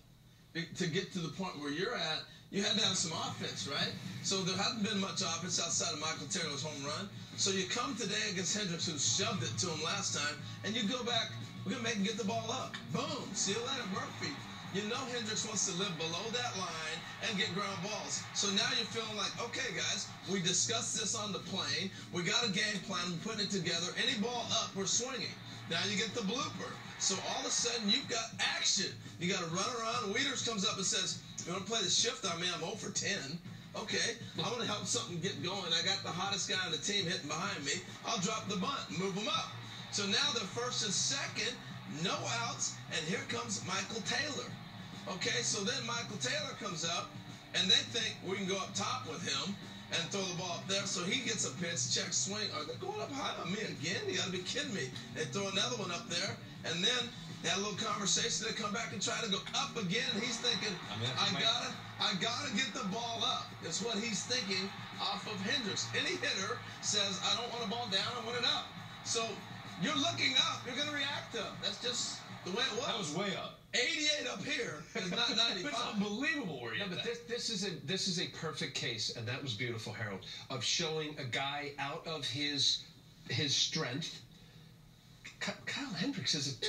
To get to the point where you're at, you had to have some offense, right? So there hadn't been much offense outside of Michael Taylor's home run. So you come today against Hendricks, who shoved it to him last time, and you go back, we're going to make him get the ball up. Boom. See you later, Murphy. You know Hendricks wants to live below that line and get ground balls. So now you're feeling like, okay, guys, we discussed this on the plane. We got a game plan. We're putting it together. Any ball up, we're swinging. Now you get the blooper. So all of a sudden, you've got action. You got to run around. Weeders comes up and says, you want to play the shift on me? I'm 0 for 10. Okay, I want to help something get going. I got the hottest guy on the team hitting behind me. I'll drop the bunt and move them up. So now they're 1st and 2nd, no outs, and here comes Michael Taylor. Okay, so then Michael Taylor comes up, and they think we can go up top with him and throw the ball up there. So he gets a pitch, check, swing. Are they going up high on me again? You got to be kidding me. They throw another one up there, and then they had a little conversation. They come back and try to go up again. He's thinking, I gotta get the ball up. That's what he's thinking off of Hendricks. Any hitter says, I don't want a ball down, I want it up. So you're looking up, you're gonna react to him. That's just the way it was. That was way up. 88 up here is not 95. It's unbelievable where you're but this is a perfect case, and that was beautiful, Harold, of showing a guy out of his strength. Kyle Hendricks is a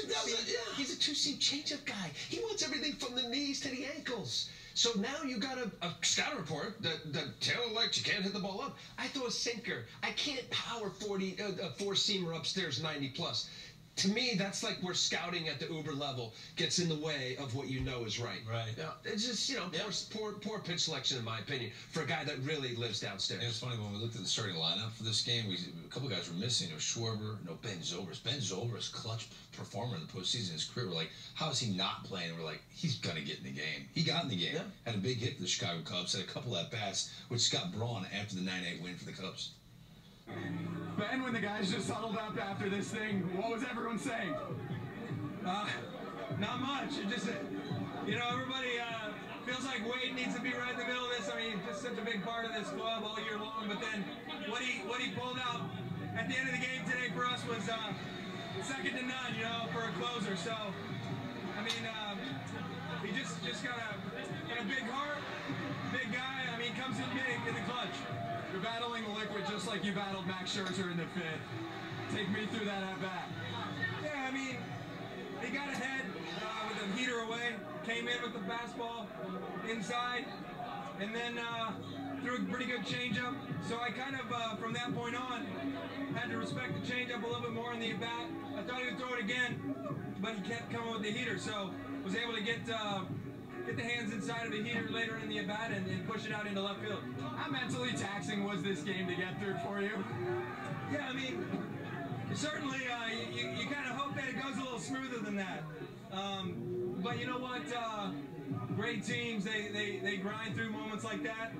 he's a 2-seam changeup guy. He wants everything from the knees to the ankles. So now you got a scout report that Taylor likes. You can't hit the ball up. I throw a sinker. I can't power 4-seamer upstairs 90 plus. To me, that's like where scouting at the uber level gets in the way of what you know is right. Right. Yeah. It's just poor pitch selection, in my opinion, for a guy that really lives downstairs. And it's funny, when we looked at the starting lineup for this game, a couple guys were missing. No Schwarber, no Ben Zobrist. Ben Zobrist, clutch performer in the postseason in his career. We're like, how is he not playing? We're like, he's going to get in the game. He got in the game. Yeah. Had a big hit for the Chicago Cubs. Had a couple at-bats, which got Braun after the 9-8 win for the Cubs. Ben, when the guys just huddled up after this thing, what was everyone saying? Not much. It just, everybody feels like Wade needs to be right in the middle of this. I mean, just such a big part of this club all year long. But then what he pulled out at the end of the game today for us was second to none, for a closer. So, I mean, he just got a big heart, big guy. I mean, comes in big in the clutch. You're battling the liquid just like you battled Max Scherzer in the 5th. Take me through that at-bat. Yeah, I mean, he got ahead with a heater away, came in with the fastball inside, and then threw a pretty good changeup. So I kind of, from that point on, had to respect the changeup a little bit more in the at-bat. I thought he would throw it again, but he kept coming with the heater, so was able to get the hands inside of the heater later in the at-bat and push it out into left field. How mentally taxing was this game to get through for you? Yeah, I mean, certainly you kind of hope that it goes a little smoother than that. But you know what? Great teams, they grind through moments like that,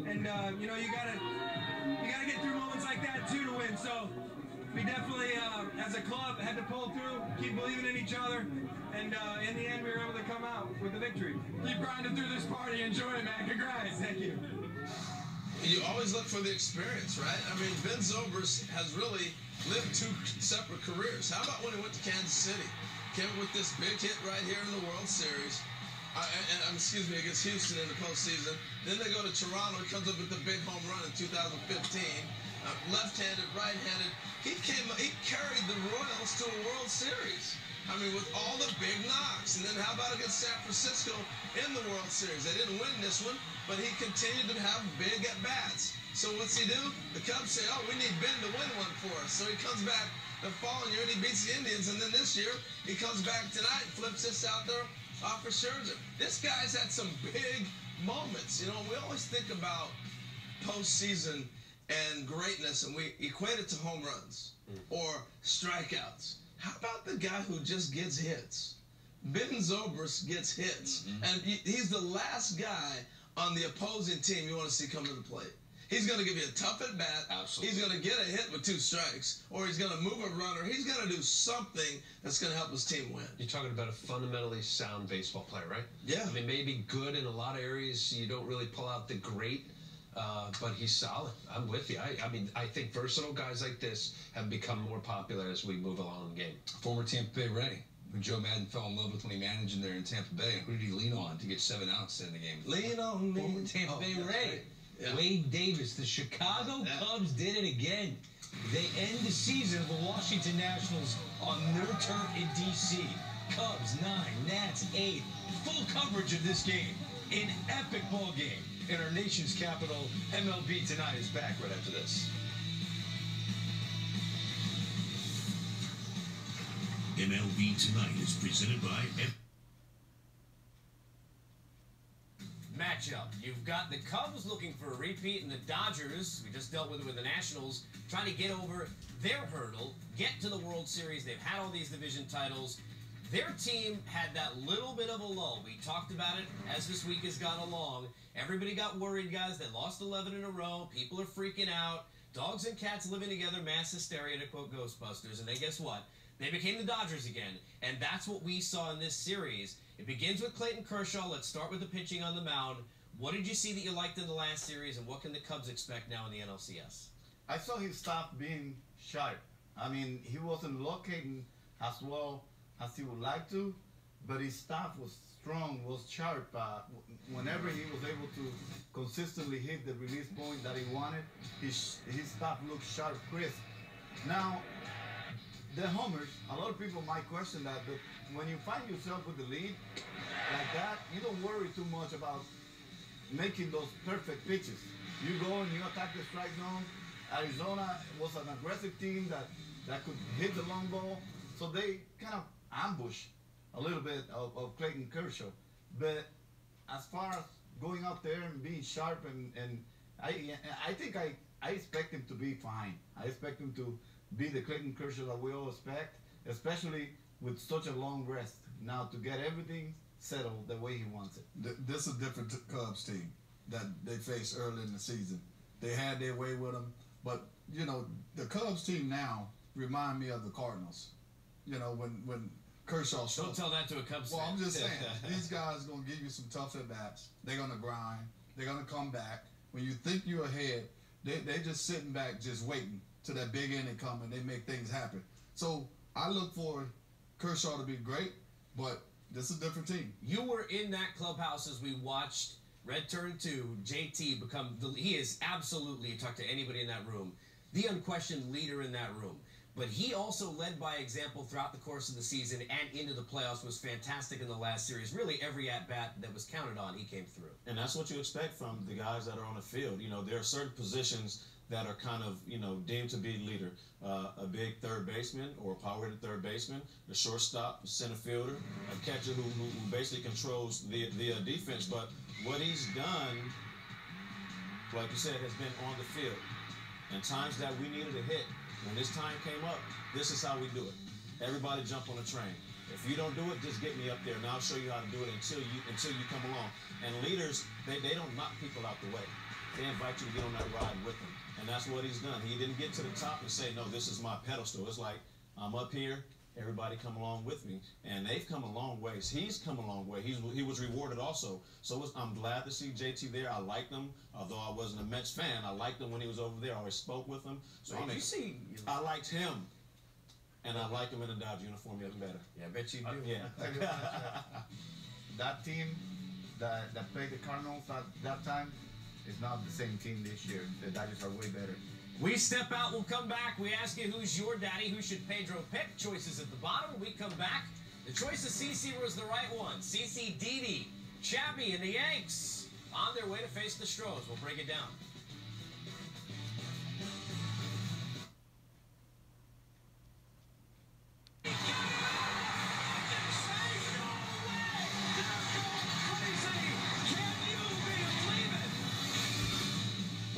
and you gotta get through moments like that too to win. So we definitely, as a club, had to pull through, keep believing in each other. And in the end, we were able to come out with the victory. Keep grinding through this party. Enjoy it, man. Congrats. Thank you. You always look for the experience, right? I mean, Ben Zobrist has really lived 2 separate careers. How about when he went to Kansas City? Came with this big hit right here in the World Series. Against Houston in the postseason. Then they go to Toronto. He comes up with the big home run in 2015. Left-handed, right-handed. He carried the Royals to a World Series. I mean, with all the big knocks. And then how about against San Francisco in the World Series? They didn't win this one, but he continued to have big at-bats. So what's he do? The Cubs say, oh, we need Ben to win one for us. So he comes back the following year and he beats the Indians. And then this year, he comes back tonight and flips this out there off for Scherzer. This guy's had some big moments. We always think about postseason and greatness, and we equate it to home runs or strikeouts. How about the guy who just gets hits? Ben Zobrist gets hits, and he's the last guy on the opposing team you want to see come to the plate. He's going to give you a tough at bat. Absolutely. He's going to get a hit with 2 strikes, or he's going to move a runner. He's going to do something that's going to help his team win. You're talking about a fundamentally sound baseball player, right? Yeah. I mean, maybe good in a lot of areas. You don't really pull out the great, but he's solid. I'm with you. I mean, I think versatile guys like this have become more popular as we move along in the game. Former Tampa Bay Ray, who Joe Madden fell in love with when he managed him there in Tampa Bay. Who did he lean on to get 7 outs in the game? Lean on me. Former Tampa Bay Ray. Right. Yeah. Wade Davis. The Chicago Cubs did it again. They end the season of the Washington Nationals on their turf in D.C. Cubs 9, Nats 8. Full coverage of this game. An epic ball game in our nation's capital. MLB Tonight is back right after this. MLB Tonight is presented by Matchup. You've got the Cubs looking for a repeat, and the Dodgers, we just dealt with it with the Nationals, trying to get over their hurdle, get to the World Series. They've had all these division titles. Their team had that little bit of a lull. We talked about it as this week has gone along. Everybody got worried, guys. They lost 11 in a row. People are freaking out. Dogs and cats living together, mass hysteria, to quote Ghostbusters. And then guess what? They became the Dodgers again. And that's what we saw in this series. It begins with Clayton Kershaw. Let's start with the pitching on the mound. What did you see that you liked in the last series, and what can the Cubs expect now in the NLCS? I saw him stop being sharp. I mean, he wasn't locating as well as he would like to, but his stuff was strong, was sharp. Whenever he was able to consistently hit the release point that he wanted, his stuff looked sharp, crisp. Now, the homers, a lot of people might question that, but when you find yourself with the lead like that, you don't worry too much about making those perfect pitches. You go and you attack the strike zone. Arizona was an aggressive team that could hit the long ball, so they kind of ambush a little bit of Clayton Kershaw. But as far as going out there and being sharp, and I think I expect him to be fine. I expect him to be the Clayton Kershaw that we all expect, especially with such a long rest now to get everything settled the way he wants it. This is a different Cubs team that they faced early in the season. They had their way with them, but you know the Cubs team now remind me of the Cardinals. You know when Kershaw. Don't tell that to a Cubs fan. Well, I'm just saying these guys are gonna give you some tough at bats. They're gonna grind. They're gonna come back. When you think you're ahead, they just sitting back, just waiting till that big inning come and they make things happen. So I look for Kershaw to be great, but this is a different team. You were in that clubhouse as we watched Red Turn 2, JT become he is absolutely, you talk to anybody in that room, the unquestioned leader in that room. But he also led by example throughout the course of the season and into the playoffs, was fantastic in the last series. Really every at-bat that was counted on, he came through. And that's what you expect from the guys that are on the field. You know, there are certain positions that are kind of, you know, deemed to be leader. A big third baseman or a power-hitting third baseman, the shortstop, the center fielder, a catcher who basically controls the defense. But what he's done, like you said, has been on the field. And times that we needed a hit, when this time came up, this is how we do it. Everybody jump on the train. If you don't do it, just get me up there, and I'll show you how to do it until you come along. And leaders, they don't knock people out the way. They invite you to get on that ride with them. And that's what he's done. He didn't get to the top and say, no, this is my pedestal. It's like, I'm up here, everybody come along with me. And they've come a long ways. He's come a long way. He was rewarded also. So I'm glad to see JT there. I liked him, although I wasn't a Mets fan. I liked him when he was over there. I always spoke with him. So I liked him. And I like him in a Dodger uniform even better. Yeah, I bet you do. Yeah. That team that played the Cardinals at that time is not the same team this year. The Dodgers are way better. We step out, we'll come back. We ask you, who's your daddy? Who should Pedro pick? Choices at the bottom. When we come back, the choice of CC was the right one. CC, Didi, Chappie, and the Yanks on their way to face the Stros. We'll break it down.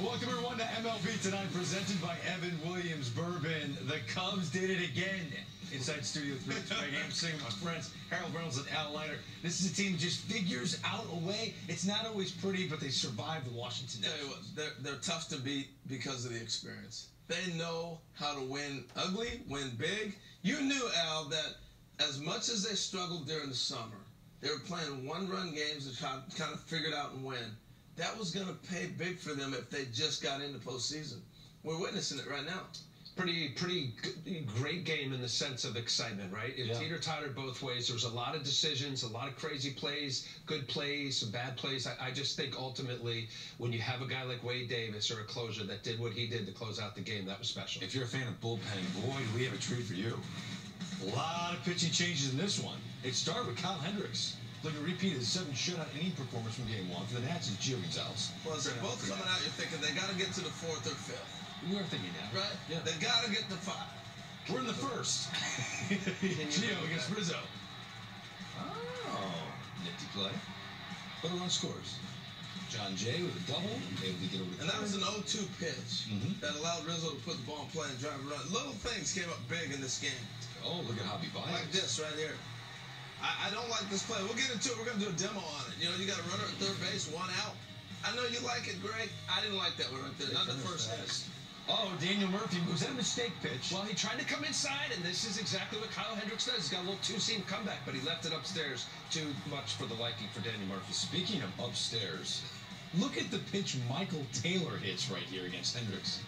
Welcome everyone to MLB Tonight, presented by Evan Williams Bourbon. The Cubs did it again. Inside Studio 3, Greg Amsing, my friends Harold Reynolds and Al Leiter. This is a team that just figures out a way. It's not always pretty, but they survive the Washington Tell you Nationals. what, they're tough to beat because of the experience. They know how to win ugly, win big. You knew, Al, that as much as they struggled during the summer, they were playing one-run games and kind of figured out and win. That was going to pay big for them if they just got into postseason. We're witnessing it right now. Pretty great game in the sense of excitement, right? It teeter-tottered both ways. There was a lot of decisions, a lot of crazy plays, good plays, some bad plays. I just think ultimately when you have a guy like Wade Davis or a closer that did what he did to close out the game, that was special. If you're a fan of bullpenning, boy, do we have a treat for you. A lot of pitching changes in this one. It started with Kyle Hendricks. Looking to repeat his 7 shutout inning performance from Game 1 for the Nats is Gio Gonzalez. Well, they're both coming out, you're thinking they got to get to the 4th or 5th. We are thinking that. Right? Yeah. They got to get to 5. We're in the first. Gio against Rizzo. Oh, nifty play. But a run scores. John Jay with a double, able to get over the And that was an 0-2 pitch that allowed Rizzo to put the ball in play and drive a run. Little things came up big in this game. Oh, look at Javi Baez. Like this right here. I don't like this play. We'll get into it. We're going to do a demo on it. You know, you got a runner at third base, 1 out. I know you like it, Greg. I didn't like that one right there. Not the first hit. Oh, Daniel Murphy. Was that a mistake pitch? Well, he tried to come inside, and this is exactly what Kyle Hendricks does. He's got a little two-seam comeback, but he left it upstairs. Too much for the liking for Daniel Murphy. Speaking of upstairs, look at the pitch Michael Taylor hits right here against Hendricks.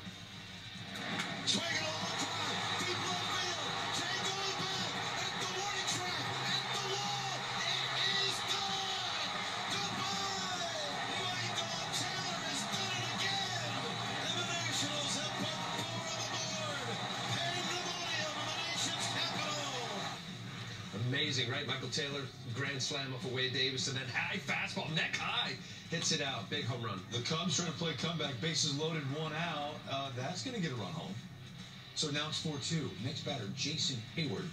Swinging a long drive, deep left field. Jay going back at the warning track, at the wall. It is done. Goodbye. Michael Taylor has done it again. And the Nationals have put 4 on the board. Pandemonium in the nation's capital. Amazing, right? Michael Taylor, grand slam off of Wade Davis, and then high fastball, neck high, hits it out. Big home run. The Cubs trying to play comeback, bases loaded, 1 out. That's going to get a run home. So now it's 4-2. Next batter, Jason Heyward.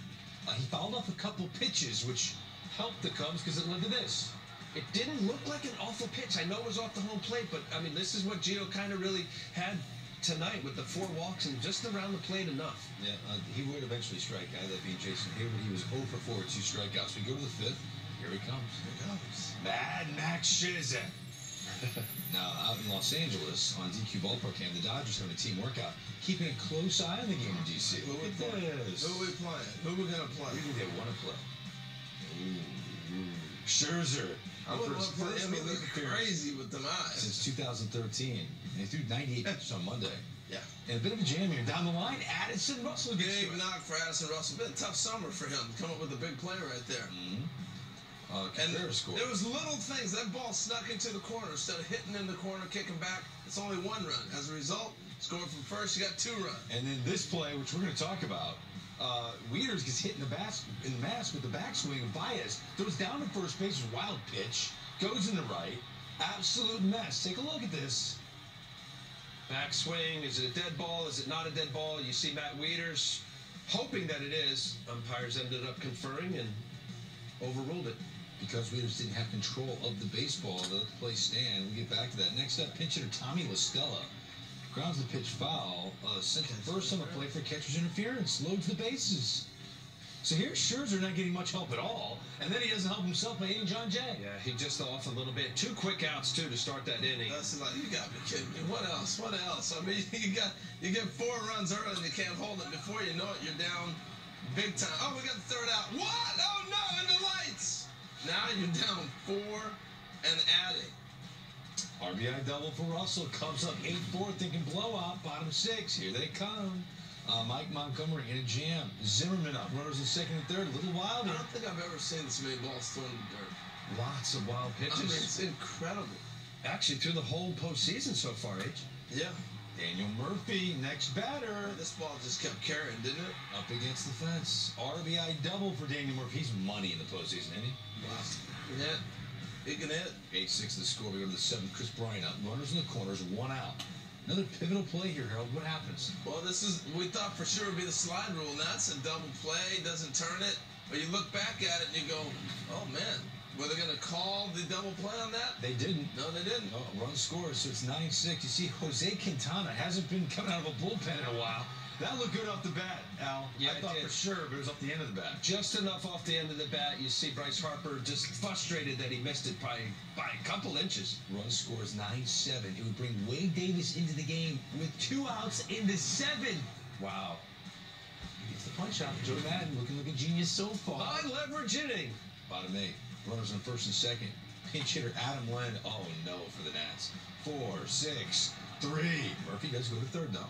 He fouled off a couple pitches, which helped the Cubs because it led to this. It didn't look like an awful pitch. I know it was off the home plate, but, I mean, this is what Gio kind of really had tonight with the 4 walks and just around the plate enough. Yeah, he would eventually strike out. That being Jason Heyward, he was 0 for 4 with 2 strikeouts. We go to the 5th. Here he comes. Here he comes. Mad Max Scherzer. Now, out in Los Angeles, on DQ Ballpark Camp, the Dodgers having a team workout, keeping a close eye on the game in D.C. Who we playing? Who we playing? Who we going to play? Who do they want to play? Scherzer. I would want to play him. He looked crazy with them eyes. Since 2013. And he threw 98 pitches on Monday. Yeah. And a bit of a jam here. Down the line, Addison Russell gets big knock for Addison Russell. Been a tough summer for him. Come up with a big play right there. And there was little things. That ball snuck into the corner. Instead of hitting in the corner, kicking back, it's only 1 run. As a result, scoring from first, you got 2 runs. And then this play, which we're going to talk about, Wieters gets hit in the mask with the backswing of Baez. Throws down to first base, wild pitch, goes in the right. Absolute mess. Take a look at this. Backswing, is it a dead ball? Is it not a dead ball? You see Matt Wieters hoping that it is. Umpires ended up conferring and overruled it. Because Wieters didn't have control of the baseball, they let the play stand. We'll get back to that. Next up, pinch hitter Tommy LaStella grounds the pitch foul. Sent first on the play for catcher's interference. Loads the bases. So here's Scherzer not getting much help at all. And then he doesn't help himself by hitting John Jay. Yeah, he just off a little bit. 2 quick outs, too, to start that inning. That's like, you got to be kidding me. What else? What else? I mean, you get 4 runs early and you can't hold it. Before you know it, you're down big time. Oh, we got the 3rd out. What? Oh, no, in the lights. Now you're down 4 and adding. RBI double for Russell. Cubs up 8-4, thinking blowout. Bottom 6. Here they come. Mike Montgomery in a jam. Zimmerman up. Runners in 2nd and 3rd. A little wilder. I don't think I've ever seen this many balls thrown in the dirt. Lots of wild pitches. I mean, it's incredible. Actually, through the whole postseason so far, H. Yeah. Daniel Murphy, next batter. This ball just kept carrying, didn't it? Up against the fence. RBI double for Daniel Murphy. He's money in the postseason, isn't he? Wow. Yeah. He can hit. 8-6 the score. We go to the 7th. Chris Bryant up. Runners in the corners, 1 out. Another pivotal play here, Harold. What happens? Well, we thought for sure it would be the slide rule. Now it's a double play. Doesn't turn it. But you look back at it and you go, oh, man, Were they going to call the double play on that? They didn't. No, they didn't. Oh, run scores, so it's 9-6. You see, Jose Quintana hasn't been coming out of a bullpen in a while. That looked good off the bat, Al. Yeah, I thought for sure, but it was off the end of the bat. Just enough off the end of the bat. You see Bryce Harper just frustrated that he missed it by a couple inches. Run scores 9-7. It would bring Wade Davis into the game with 2 outs in the 7th. Wow. It's the punch out. Joe Madden looking like a genius so far. High leverage inning. Bottom 8. Runners on first and second. Pinch hitter Adam Len. Oh no for the Nats. 4, 6, 3. Murphy does go to third though.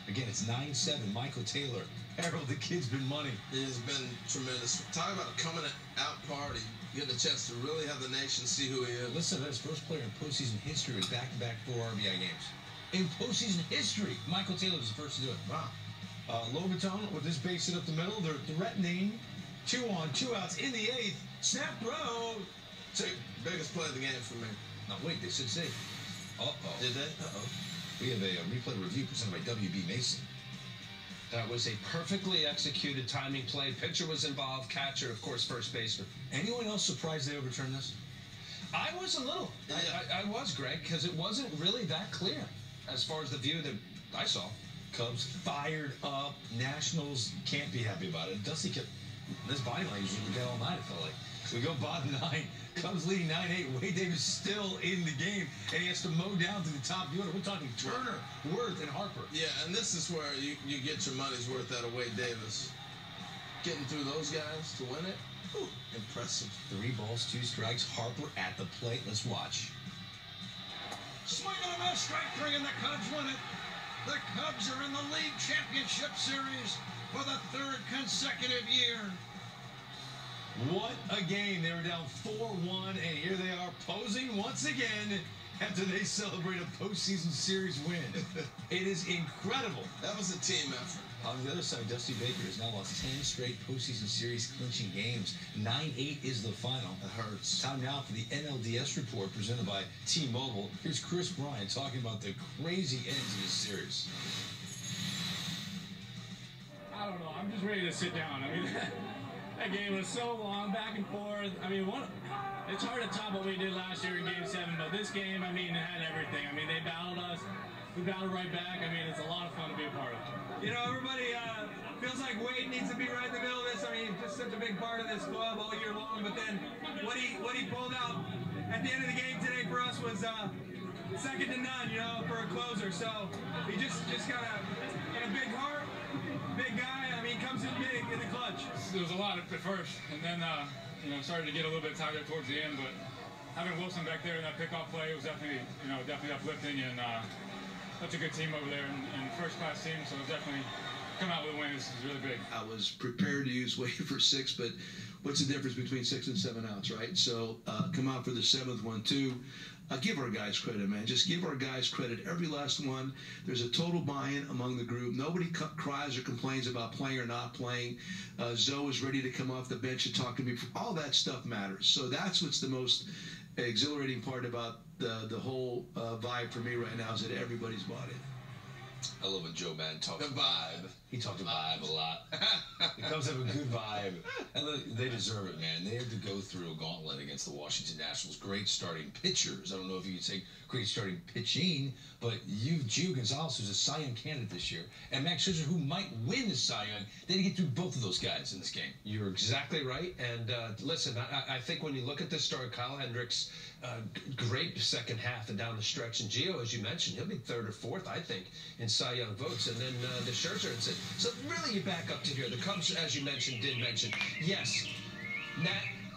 Again, it's 9-7. Michael Taylor. Harold, the kid's been money. It has been tremendous. Talk about a coming out party. Getting a chance to really have the nation see who he is. Listen, that's first player in postseason history with back-to-back 4 RBI games. In postseason history, Michael Taylor was the first to do it. Wow. Lobaton with this base hit up the middle. They're threatening 2 on, 2 outs in the 8th. Snap throw. Biggest play of the game for me. No, wait, they said save. Uh-oh. Did they? Uh-oh. We have a replay review presented by WB Mason. That was a perfectly executed timing play. Pitcher was involved, catcher, of course, first baseman. Anyone else surprised they overturned this? I was a little. Yeah. I was, Greg, because it wasn't really that clear as far as the view that I saw. Cubs fired up. Nationals can't be happy about it. Dusty kept this body language was dead all night, it felt like. We go bottom 9. Cubs leading 9-8. Wade Davis still in the game, and he has to mow down to the top of the order. We're talking Turner, Worth, and Harper. Yeah, and this is where you get your money's worth out of Wade Davis. Getting through those guys to win it, whew, impressive. 3 balls, 2 strikes. Harper at the plate. Let's watch. Swing on a strike 3 and the Cubs win it. The Cubs are in the league championship series for the 3rd consecutive year. What a game. They were down 4-1, and here they are posing once again after they celebrate a postseason series win. It is incredible. That was a team effort. On the other side, Dusty Baker has now lost 10 straight postseason series clinching games. 9-8 is the final. It hurts. Time now for the NLDS report presented by T-Mobile. Here's Chris Bryant talking about the crazy end to this series. I don't know. I'm just ready to sit down. I mean, that game was so long, back and forth. I mean, it's hard to top what we did last year in Game 7, but this game, I mean, it had everything. I mean, they battled us. We battled right back. I mean, it's a lot of fun to be a part of. You know, everybody feels like Wade needs to be right in the middle of this. I mean, just such a big part of this club all year long. But then what he pulled out at the end of the game today for us was second to none, you know, for a closer. So he just got a big heart, big guy. I mean, comes in big in the clutch. There was a lot at first, and then you know, started to get a little bit tired towards the end. But having Wilson back there in that pickoff play was definitely uplifting, and such a good team over there, and first-class team. So definitely come out with a win is really big. I was prepared to use Wade for 6, but what's the difference between 6 and 7 outs, right? So come out for the 7th one too. Give our guys credit, man. Just give our guys credit. Every last one. There's a total buy-in among the group. Nobody cries or complains about playing or not playing. Zoe is ready to come off the bench and talk to me. All that stuff matters. So that's what's the most exhilarating part about the whole vibe for me right now is that everybody's bought in. I love when Joe Madden talks The vibe. He talked about vibe a lot. The Cubs have a good vibe. And look, they deserve it, man. They had to go through a gauntlet against the Washington Nationals. Great starting pitchers. I don't know if you could say great starting pitching, but Gio Gonzalez, who's a Cy Young candidate this year, and Max Scherzer, who might win the Cy Young, they had to get through both of those guys in this game. You're exactly right. And listen, I think when you look at this story, Kyle Hendricks, great second half and down the stretch. And Gio, as you mentioned, he'll be 3rd or 4th, I think, in Cy Young votes. And then the Scherzer and said, so really you back up to here. The Cubs, as you mentioned, did mention, yes,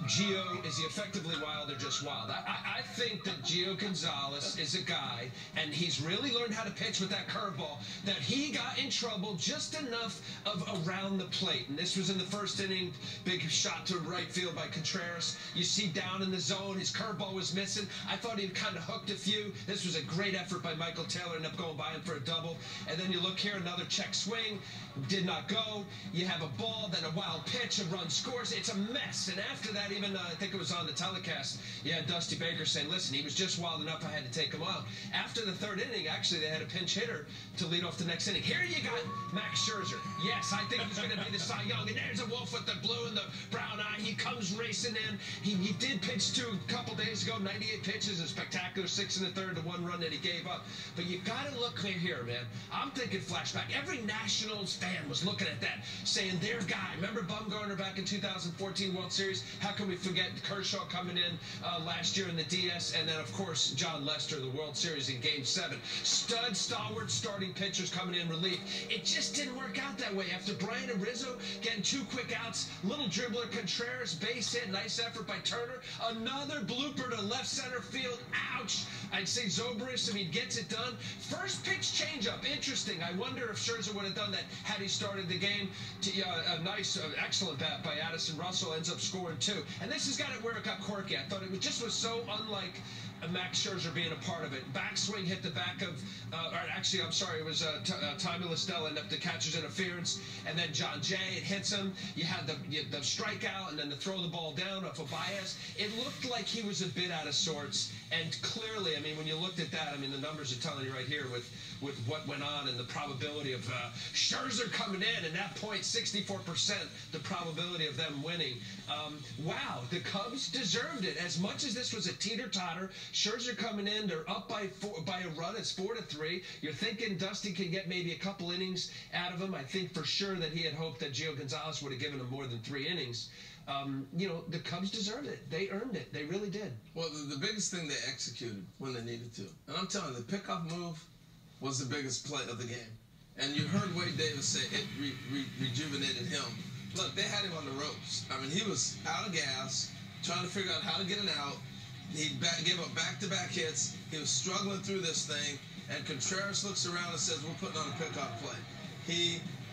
Gio, is he effectively wild or just wild? I think that Gio Gonzalez is a guy, and he's really learned how to pitch with that curveball, that he got in trouble just enough of around the plate. And this was in the first inning, big shot to right field by Contreras. You see down in the zone, his curveball was missing. I thought he'd kind of hooked a few. This was a great effort by Michael Taylor, ended up going by him for a double. And then you look here, another check swing, did not go. You have a ball, then a wild pitch, a run scores. It's a mess. And after that, that even, I think it was on the telecast, you had Dusty Baker saying, listen, he was just wild enough I had to take him out. After the third inning, actually, they had a pinch hitter to lead off the next inning. Here you got Max Scherzer. Yes, I think he's going to be the Cy Young. And there's a wolf with the blue and the brown eye. He comes racing in. He did pitch to a couple days ago, 98 pitches, a spectacular 6 1/3 to 1 run that he gave up. But you got to look clear here, man. I'm thinking flashback. Every Nationals fan was looking at that, saying their guy. Remember Bumgarner back in 2014 World Series? How can we forget Kershaw coming in last year in the DS? And then, of course, John Lester, the World Series in Game 7. Stud, stalwart, starting pitchers coming in relief. It just didn't work out that way. After Brian and Rizzo getting 2 quick outs, little dribbler Contreras, base hit, nice effort by Turner. Another blooper to left center field. Ouch! I'd say Zobrist, I mean, gets it done. First pitch changeup, interesting. I wonder if Scherzer would have done that had he started the game. A nice, excellent bat by Addison Russell, ends up scoring 2. And this has got it where it got quirky. I thought it just was so unlike Max Scherzer being a part of it. Backswing hit the back of, or actually, I'm sorry, it was Tommy La Stella ended up the catcher's interference, and then John Jay, it hits him. You had the strikeout, and then to throw the ball down off of Baez. It looked like he was a bit out of sorts, and clearly, I mean, when you looked at that, I mean, the numbers are telling you right here with what went on and the probability of Scherzer coming in, and that point, 64%, the probability of them winning. Wow, the Cubs deserved it. As much as this was a teeter-totter, Scherzer coming in, they're up by a run. It's 4-3. You're thinking Dusty can get maybe a couple innings out of him. I think for sure that he had hoped that Gio Gonzalez would have given him more than 3 innings. You know, the Cubs deserved it. They earned it. They really did. Well, the biggest thing they executed when they needed to. And I'm telling you, the pickoff move was the biggest play of the game. And you heard Wade Davis say it rejuvenated him. Look, they had him on the ropes. I mean, he was out of gas, trying to figure out how to get an out. He gave up back-to-back hits. He was struggling through this thing. And Contreras looks around and says, we're putting on a pickoff play.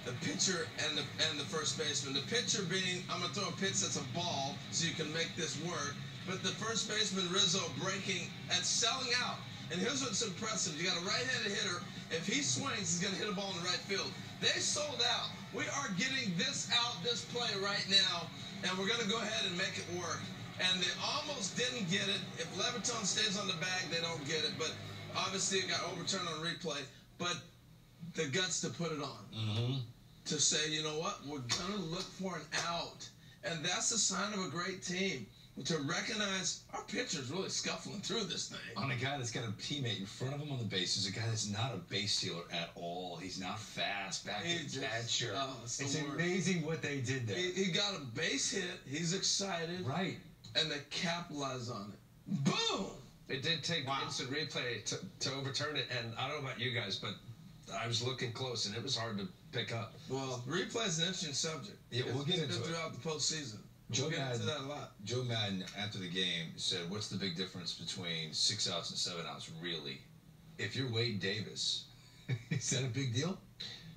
The pitcher and the first baseman. The pitcher being, I'm going to throw a pitch that's a ball so you can make this work. But the first baseman, Rizzo, breaking and selling out. And here's what's impressive. You got a right-handed hitter. If he swings, he's going to hit a ball in the right field. They sold out. We are getting this out, this play right now, and we're going to go ahead and make it work. And they almost didn't get it. If Leviton stays on the bag, they don't get it. But obviously it got overturned on replay. But the guts to put it on. To say, you know what, we're going to look for an out. And that's a sign of a great team. To recognize our pitcher's really scuffling through this thing. On a guy that's got a teammate in front of him on the bases, a guy that's not a base stealer at all. He's not fast back in his bad shirt. It's amazing what they did there. He got a base hit. He's excited. Right. And they capitalize on it. Boom! It did take instant replay to overturn it, and I don't know about you guys, but I was looking close, and it was hard to pick up. Well, replay is an interesting subject. Yeah, we'll get into it. Throughout the postseason. Joe We'll get into that a Madden, lot. Joe Madden, after the game, said, what's the big difference between 6 outs and 7 outs, really? If you're Wade Davis, is that a big deal?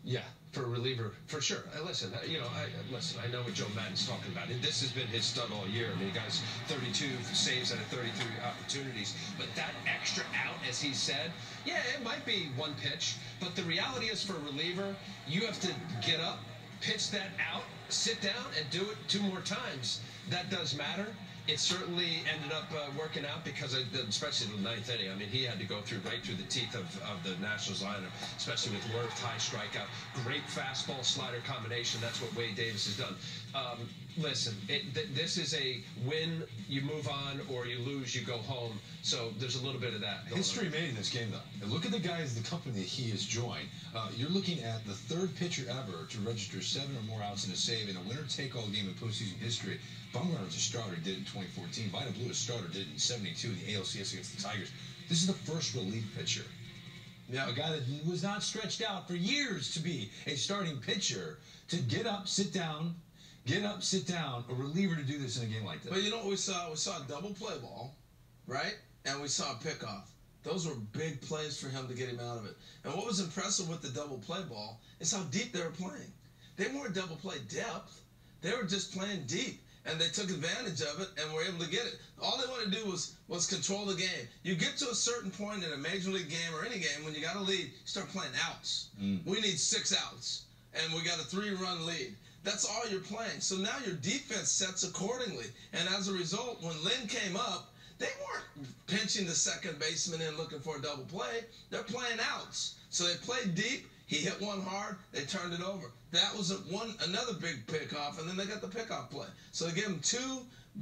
Yeah, for a reliever, for sure. Listen, you know, I know what Joe Madden's talking about. And this has been his stud all year. I mean, the guy's 32 saves out of 33 opportunities. But that extra out, as he said, yeah, it might be one pitch. But the reality is, for a reliever, you have to get up, pitch that out, sit down, and do it 2 more times. That does matter. It certainly ended up working out because, especially in the 9th inning, I mean, he had to go right through the teeth of the Nationals lineup, especially with Wirth, high strikeout, great fastball slider combination. That's what Wade Davis has done. Listen, this is a win, you move on, or you lose, you go home. So there's a little bit of that. History made in this game, though. And look at the guys, the company that he has joined. You're looking at the 3rd pitcher ever to register 7 or more outs in a save in a winner-take-all game in postseason history. Bumgarner was a starter, did it in 2014. Vida Blue, a starter, did it in 72 in the ALCS against the Tigers. This is the first relief pitcher. Yeah. A guy that was not stretched out for years to be a starting pitcher, to get up, sit down, a reliever to do this in a game like this. But you know what we saw? We saw a double play ball, right? And we saw a pickoff. Those were big plays for him to get him out of it. And what was impressive with the double play ball is how deep they were playing. They weren't double play depth. They were just playing deep. And they took advantage of it and were able to get it. All they wanted to do was control the game. You get to a certain point in a major league game or any game when you got a lead, you start playing outs. We need 6 outs. And we got a 3-run lead. That's all you're playing. So now your defense sets accordingly. And as a result, when Lynn came up, they weren't pinching the second baseman in looking for a double play. They're playing outs. So they played deep. He hit one hard. They turned it over. That was another big pickoff, and then they got the pickoff play. So they gave him two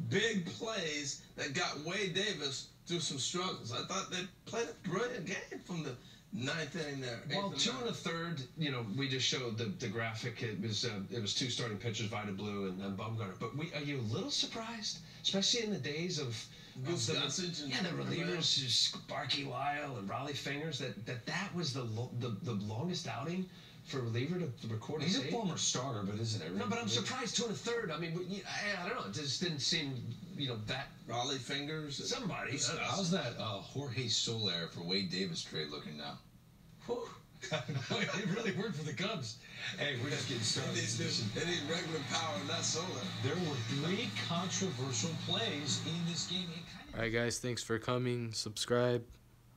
big plays that got Wade Davis through some struggles. I thought they played a brilliant game from the 9th inning there. Well, 2 1/3. You know, we just showed the graphic. It was two starting pitchers, Vida Blue and Bumgarner. But are you a little surprised, especially in the days of the relievers, Sparky Lyle and Raleigh Fingers, that was the longest outing for a reliever to record a He's save? a former starter, but isn't it? No, but I'm surprised 2 1/3. I mean, I don't know. It just didn't seem, that Raleigh Fingers. Somebody. How's that Jorge Soler for Wade Davis trade looking now? Whew. It really worked for the Cubs. Hey, we're just getting started. They need regular power, not Soler. There were 3 controversial plays in this game. Alright guys, thanks for coming. Subscribe.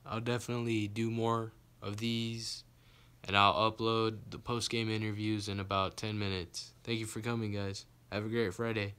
I'll definitely do more of these, and I'll upload the post-game interviews in about 10 minutes. Thank you for coming, guys. Have a great Friday.